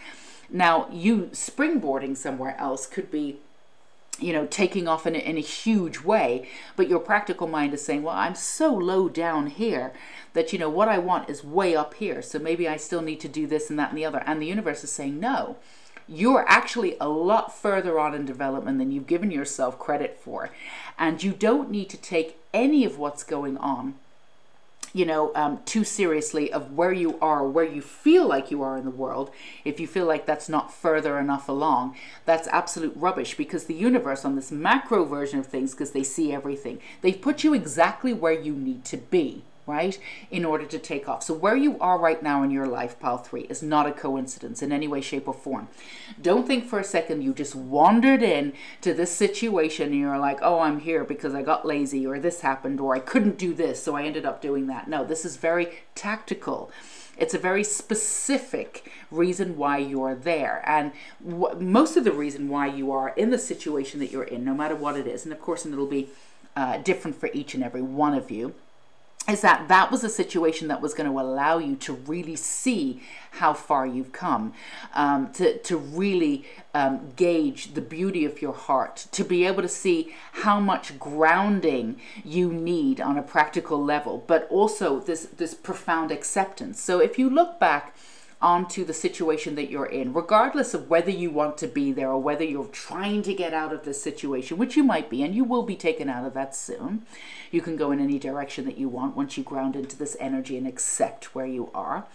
Now, you springboarding somewhere else could be, you know, taking off in a huge way, but your practical mind is saying, well, I'm so low down here that, you know, what I want is way up here. So maybe I still need to do this and that and the other. And the universe is saying, no, you're actually a lot further on in development than you've given yourself credit for. And you don't need to take any of what's going on, you know, too seriously of where you are, where you feel like you are in the world. If you feel like that's not further enough along, that's absolute rubbish, because the universe on this macro version of things, because they see everything, they've put you exactly where you need to be, right, in order to take off. So where you are right now in your life, Pile 3, is not a coincidence in any way, shape, or form. Don't think for a second you just wandered in to this situation and you're like, oh, I'm here because I got lazy, or this happened, or I couldn't do this, so I ended up doing that. No, this is very tactical. It's a very specific reason why you're there. And most of the reason why you are in the situation that you're in, no matter what it is, and of course it'll be different for each and every one of you, is that was a situation that was going to allow you to really see how far you've come, to really gauge the beauty of your heart, to be able to see how much grounding you need on a practical level, but also this profound acceptance. So if you look back onto the situation that you're in, regardless of whether you want to be there or whether you're trying to get out of this situation, which you might be, and you will be taken out of that soon. You can go in any direction that you want once you ground into this energy and accept where you are.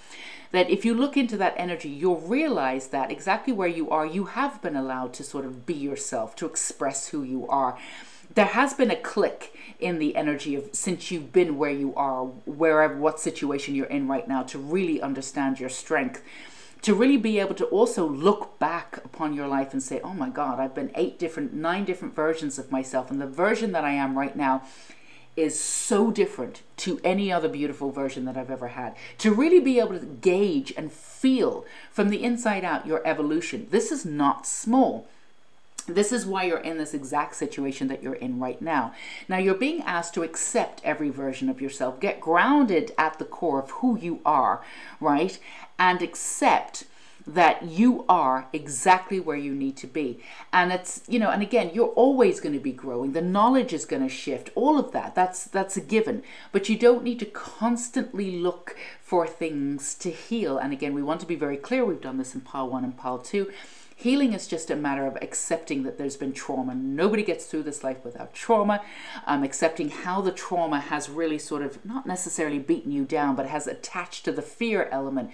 That if you look into that energy, you'll realize that exactly where you are, you have been allowed to sort of be yourself, to express who you are. There has been a click in the energy of, since you've been where you are, wherever, what situation you're in right now, to really understand your strength, to really be able to also look back upon your life and say, oh my God, I've been 9 different versions of myself, and the version that I am right now is so different to any other beautiful version that I've ever had. To really be able to gauge and feel from the inside out your evolution. This is not small. This is why you're in this exact situation that you're in right now. Now, you're being asked to accept every version of yourself. Get grounded at the core of who you are, right? And accept that you are exactly where you need to be. And it's, you know, and again, you're always going to be growing. The knowledge is going to shift. All of that, that's a given. But you don't need to constantly look for things to heal. And again, we want to be very clear. We've done this in Pile 1 and Pile 2. Healing is just a matter of accepting that there's been trauma. Nobody gets through this life without trauma. Accepting how the trauma has really sort of not necessarily beaten you down, but has attached to the fear element,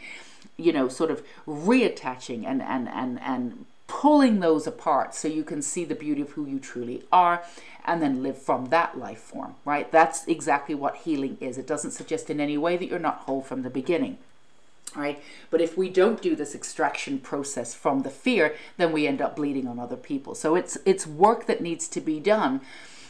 you know, sort of reattaching and pulling those apart so you can see the beauty of who you truly are and then live from that life form, right? That's exactly what healing is. It doesn't suggest in any way that you're not whole from the beginning. Right? But if we don't do this extraction process from the fear, then we end up bleeding on other people. So it's work that needs to be done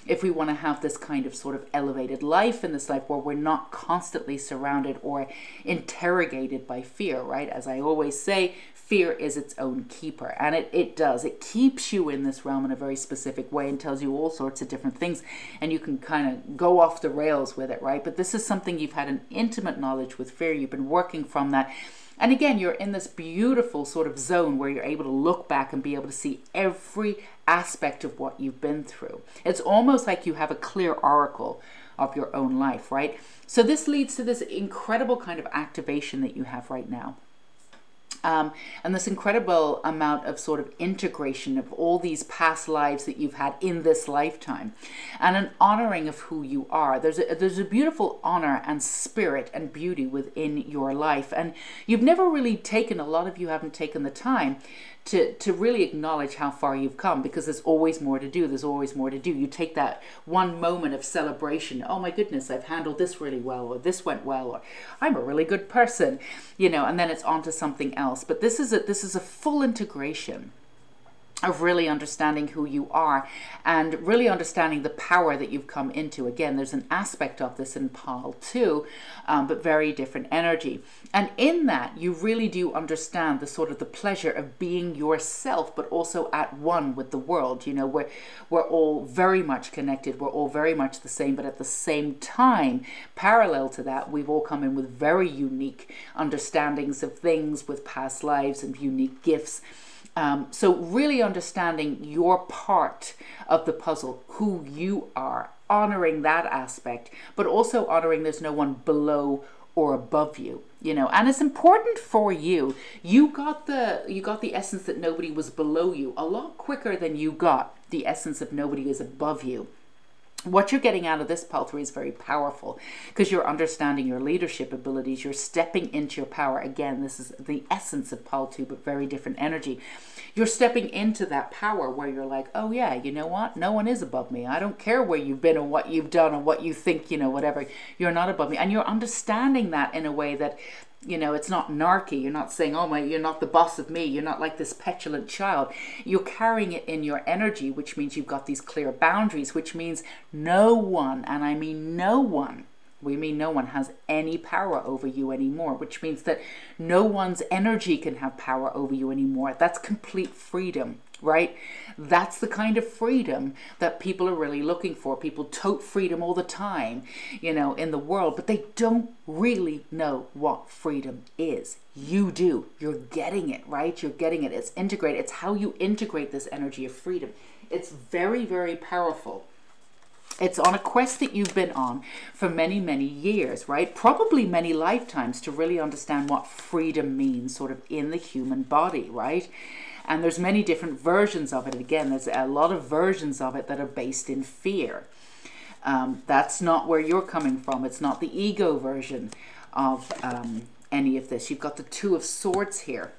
if we want to have this kind of sort of elevated life in this life where we're not constantly surrounded or interrogated by fear, right? As I always say, fear is its own keeper, and it does. It keeps you in this realm in a very specific way and tells you all sorts of different things, and you can kind of go off the rails with it, right? But this is something you've had an intimate knowledge with fear. You've been working from that, And again, you're in this beautiful sort of zone where you're able to look back and be able to see every aspect of what you've been through. It's almost like you have a clear oracle of your own life, right? So this leads to this incredible kind of activation that you have right now. And this incredible amount of sort of integration of all these past lives that you've had in this lifetime, and an honoring of who you are. There's a beautiful honor and spirit and beauty within your life, and you've never really taken, a lot of you haven't taken the time to really acknowledge how far you've come, because there's always more to do. There's always more to do. You take that one moment of celebration. Oh my goodness, I've handled this really well, or this went well, or I'm a really good person, you know, and then it's on to something else. But this is a full integration of really understanding who you are and really understanding the power that you've come into. Again, there's an aspect of this in Pal too, but very different energy. And in that, you really do understand the sort of the pleasure of being yourself, but also at one with the world. You know, we're all very much connected. We're all very much the same, but at the same time, parallel to that, we've all come in with very unique understandings of things, with past lives and unique gifts. So really understanding your part of the puzzle, who you are, honoring that aspect, but also honoring there's no one below or above you, you know. And it's important for you. You got the essence that nobody was below you a lot quicker than you got the essence of nobody is above you. What you're getting out of this Pal 3 is very powerful, because you're understanding your leadership abilities. You're stepping into your power. Again, this is the essence of Pal 2, but very different energy. You're stepping into that power where you're like, oh yeah, you know what? No one is above me. I don't care where you've been or what you've done or what you think, you know, whatever. You're not above me. And you're understanding that in a way that, you know, it's not narky. You're not saying, oh my, you're not the boss of me. You're not like this petulant child. You're carrying it in your energy, which means you've got these clear boundaries, which means no one, and I mean no one, we mean no one has any power over you anymore, which means that no one's energy can have power over you anymore. That's complete freedom, right? That's the kind of freedom that people are really looking for. People tote freedom all the time, you know, in the world, but they don't really know what freedom is. You do. You're getting it, right? You're getting it. It's integrated. It's how you integrate this energy of freedom. It's very, very powerful. It's on a quest that you've been on for many, many years, right? Probably many lifetimes, to really understand what freedom means sort of in the human body, right? And there's many different versions of it. Again, there's a lot of versions of it that are based in fear. That's not where you're coming from. It's not the ego version of any of this. You've got the Two of Swords here.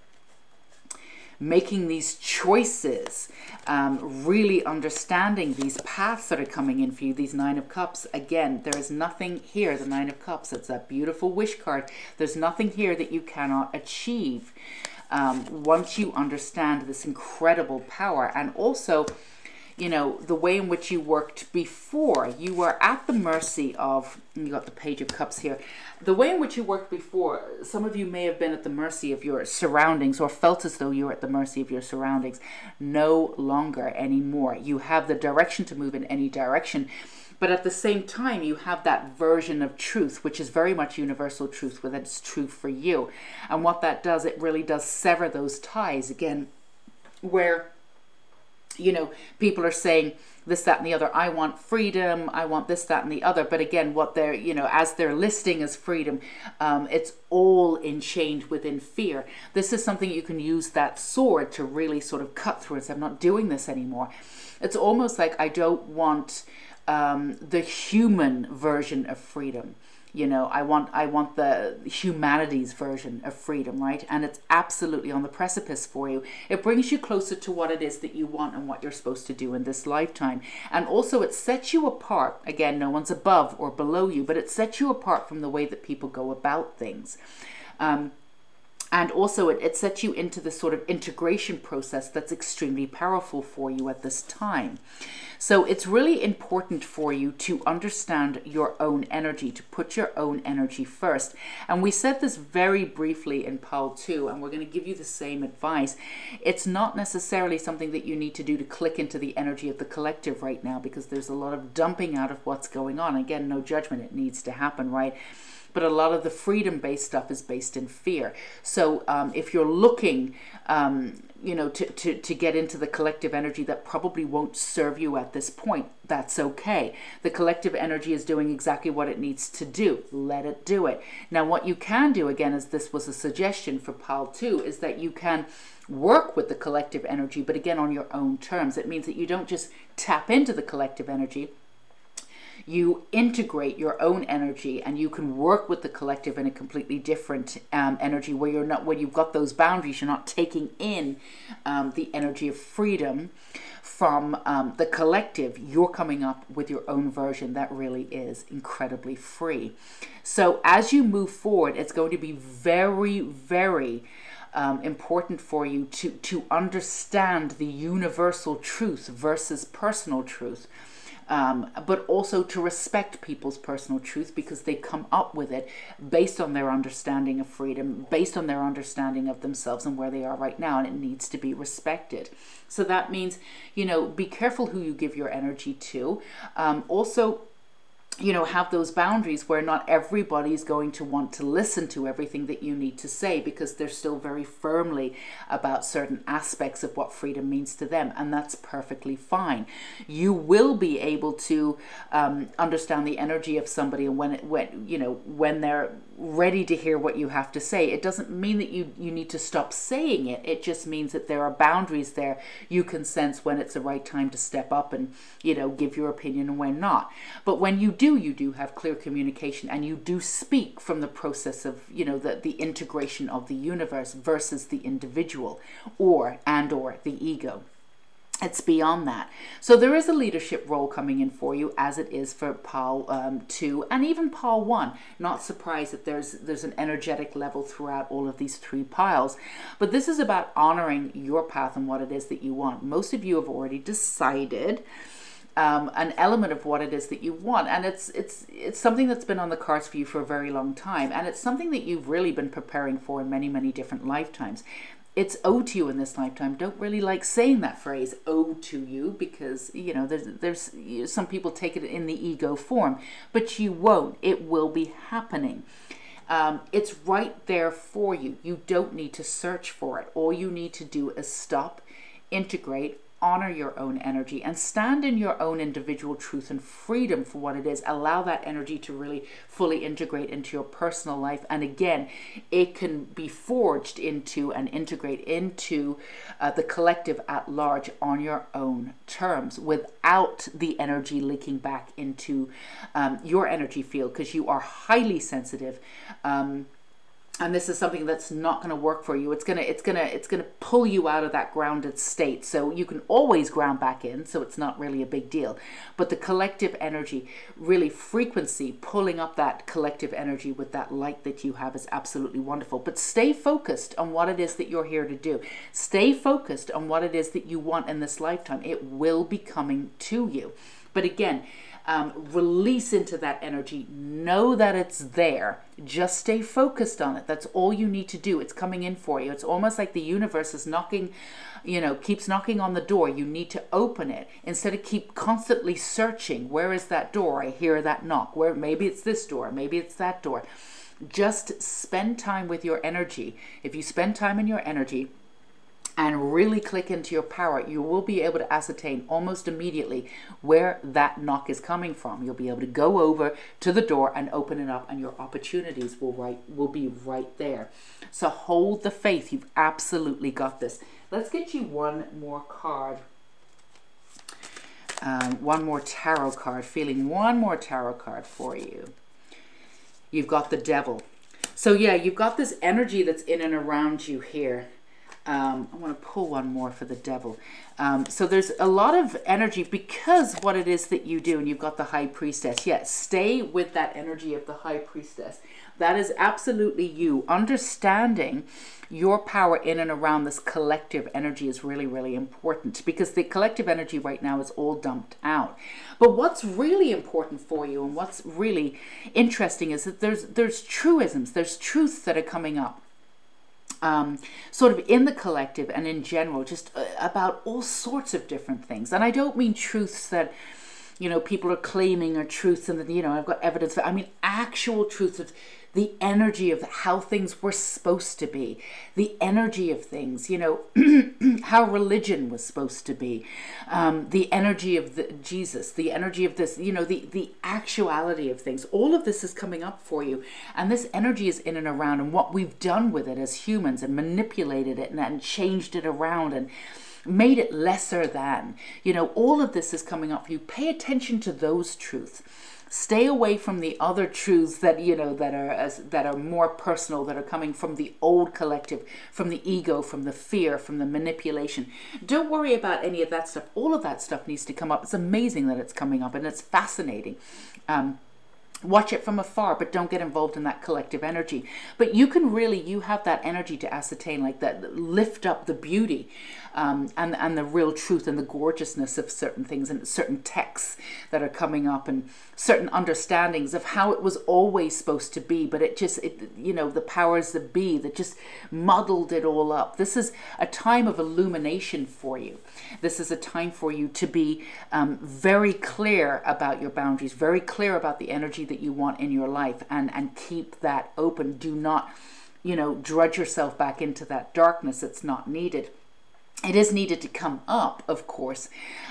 Making these choices, really understanding these paths that are coming in for you, these Nine of Cups. Again, there is nothing here, the Nine of Cups, it's that beautiful wish card. There's nothing here that you cannot achieve once you understand this incredible power. And also, you know, the way in which you worked before, you were at the mercy of, you got the Page of Cups here, the way in which you worked before, some of you may have been at the mercy of your surroundings, or felt as though you were at the mercy of your surroundings. No longer anymore. You have the direction to move in any direction, but at the same time you have that version of truth, which is very much universal truth, whether it's true for you. And what that does, it really does sever those ties again, where, you know, people are saying this, that, and the other. I want freedom. I want this, that, and the other. But again, what they're, you know, as they're listing as freedom, it's all enchained within fear. This is something you can use that sword to really sort of cut through and say, I'm not doing this anymore. It's almost like I don't want the human version of freedom. You know, I want the humanity's version of freedom, right? And it's absolutely on the precipice for you. It brings you closer to what it is that you want and what you're supposed to do in this lifetime. And also it sets you apart. Again, no one's above or below you, but it sets you apart from the way that people go about things. And also it sets you into this sort of integration process that's extremely powerful for you at this time. So it's really important for you to understand your own energy, to put your own energy first. And we said this very briefly in Pal 2, and we're going to give you the same advice. It's not necessarily something that you need to do to click into the energy of the collective right now, because there's a lot of dumping out of what's going on. Again, no judgment, it needs to happen, right? but a lot of the freedom-based stuff is based in fear. So if you're looking, you know, to get into the collective energy that probably won't serve you at this point, that's okay. The collective energy is doing exactly what it needs to do. Let it do it. Now, what you can do, again, as this was a suggestion for pile 2, is that you can work with the collective energy, but again, on your own terms. It means that you don't just tap into the collective energy. You integrate your own energy, and you can work with the collective in a completely different energy, where you're not, when you've got those boundaries, you're not taking in the energy of freedom from the collective. You're coming up with your own version that really is incredibly free. So as you move forward, it's going to be very, very important for you to understand the universal truth versus personal truth. But also to respect people's personal truth, because they come up with it based on their understanding of freedom, based on their understanding of themselves and where they are right now, and it needs to be respected. So that means, you know, be careful who you give your energy to. Also, you know, have those boundaries where not everybody's going to want to listen to everything that you need to say, because they're still very firmly about certain aspects of what freedom means to them, and that's perfectly fine. You will be able to understand the energy of somebody, and when they're ready to hear what you have to say. It doesn't mean that you need to stop saying it. It just means that there are boundaries there. You can sense when it's the right time to step up and, you know, give your opinion, and when not. But when you do have clear communication, and you do speak from the process of, you know, the integration of the universe versus the individual or the ego. It's beyond that. So there is a leadership role coming in for you, as it is for pile 2 and even pile 1. Not surprised that there's an energetic level throughout all of these 3 piles. But this is about honoring your path and what it is that you want. Most of you have already decided an element of what it is that you want, and it's something that's been on the cards for you for a very long time, and it's something that you've really been preparing for in many, many different lifetimes. It's owed to you in this lifetime. Don't really like saying that phrase, owed to you, because, you know, there's some people take it in the ego form, but you won't. It will be happening. It's right there for you. You don't need to search for it. All you need to do is stop, integrate, honor your own energy, and stand in your own individual truth and freedom for what it is. Allow that energy to really fully integrate into your personal life. And again, it can be forged into and integrate into the collective at large on your own terms, without the energy leaking back into your energy field, because you are highly sensitive. And this is something that's not going to work for you. It's gonna pull you out of that grounded state. So you can always ground back in, so it's not really a big deal. But the collective energy, really frequency, pulling up that collective energy with that light that you have, is absolutely wonderful. But stay focused on what it is that you're here to do. Stay focused on what it is that you want in this lifetime. It will be coming to you. But again, release into that energy. Know that it's there. Just stay focused on it. That's all you need to do. It's coming in for you. It's almost like the universe is knocking, you know, keeps knocking on the door. You need to open it instead of keep constantly searching. Where is that door? I hear that knock. Where? Maybe it's this door. Maybe it's that door. Just spend time with your energy. If you spend time in your energy and really click into your power, you will be able to ascertain almost immediately where that knock is coming from. You'll be able to go over to the door and open it up, and your opportunities will be right there. So hold the faith. You've absolutely got this. Let's get you one more card. One more tarot card. Feeling one more tarot card for you. You've got the Devil. So yeah, you've got this energy that's in and around you here. I want to pull one more for the Devil. So there's a lot of energy, because what it is that you do, and you've got the High Priestess. Yes, stay with that energy of the High Priestess. That is absolutely you. Understanding your power in and around this collective energy is really, really important, because the collective energy right now is all dumped out. But what's really important for you, and what's really interesting, is that there's truisms, there's truths that are coming up. Sort of in the collective and in general, just about all sorts of different things. And I don't mean truths that, you know, people are claiming are truths and that, you know, I've got evidence for. I mean actual truths of the energy of how things were supposed to be, the energy of things, you know, how religion was supposed to be, the energy of Jesus, the energy of this, you know, the actuality of things. All of this is coming up for you. And this energy is in and around, and what we've done with it as humans and manipulated it and changed it around and made it lesser than, you know, all of this is coming up for you. Pay attention to those truths. Stay away from the other truths that, you know, that are more personal, that are coming from the old collective, from the ego, from the fear, from the manipulation. Don't worry about any of that stuff. All of that stuff needs to come up. It's amazing that it's coming up, and it's fascinating. Watch it from afar, but don't get involved in that collective energy. But you can really, you have that energy to ascertain, like that, lift up the beauty and the real truth and the gorgeousness of certain things, and certain texts that are coming up, and certain understandings of how it was always supposed to be, but it you know, the powers that be that just muddled it all up. This is a time of illumination for you. This is a time for you to be very clear about your boundaries, very clear about the energy that you want in your life, and keep that open. Do not, you know, drudge yourself back into that darkness. It's not needed. It is needed to come up, of course,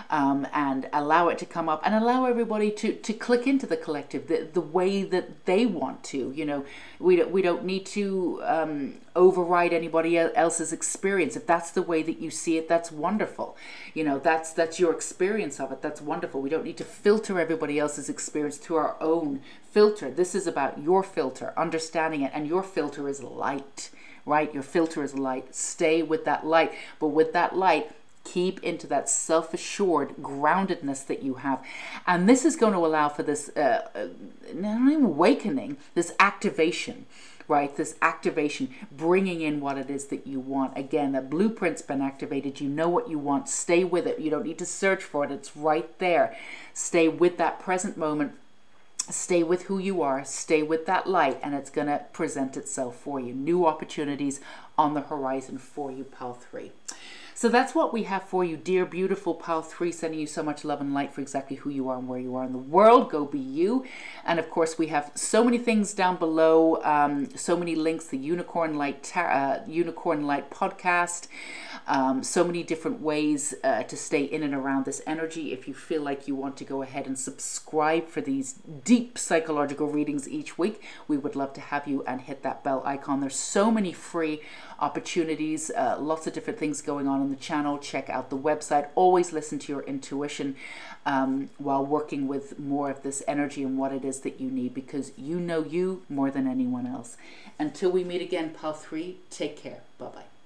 and allow it to come up, and allow everybody to click into the collective the way that they want to. You know, we don't need to override anybody else's experience. If that's the way that you see it, that's wonderful. You know, that's your experience of it. That's wonderful. We don't need to filter everybody else's experience through our own filter. This is about your filter, understanding it, and your filter is light. Right? Your filter is light. Stay with that light. But with that light, keep into that self-assured groundedness that you have. And this is going to allow for this not even awakening, this activation, right? This activation, bringing in what it is that you want. Again, the blueprint's been activated. You know what you want. Stay with it. You don't need to search for it. It's right there. Stay with that present moment. Stay with who you are, stay with that light, and it's going to present itself for you. New opportunities on the horizon for you, Pile 3. So that's what we have for you, dear, beautiful Pile 3, sending you so much love and light for exactly who you are and where you are in the world. Go be you. And of course, we have so many things down below, so many links, the Unicorn Light podcast, so many different ways to stay in and around this energy. If you feel like you want to go ahead and subscribe for these deep psychological readings each week, we would love to have you, and hit that bell icon. There's so many free opportunities, lots of different things going on the channel. Check out the website. Always listen to your intuition while working with more of this energy and what it is that you need, because you know you more than anyone else. Until we meet again, Pile 3, take care. Bye-bye.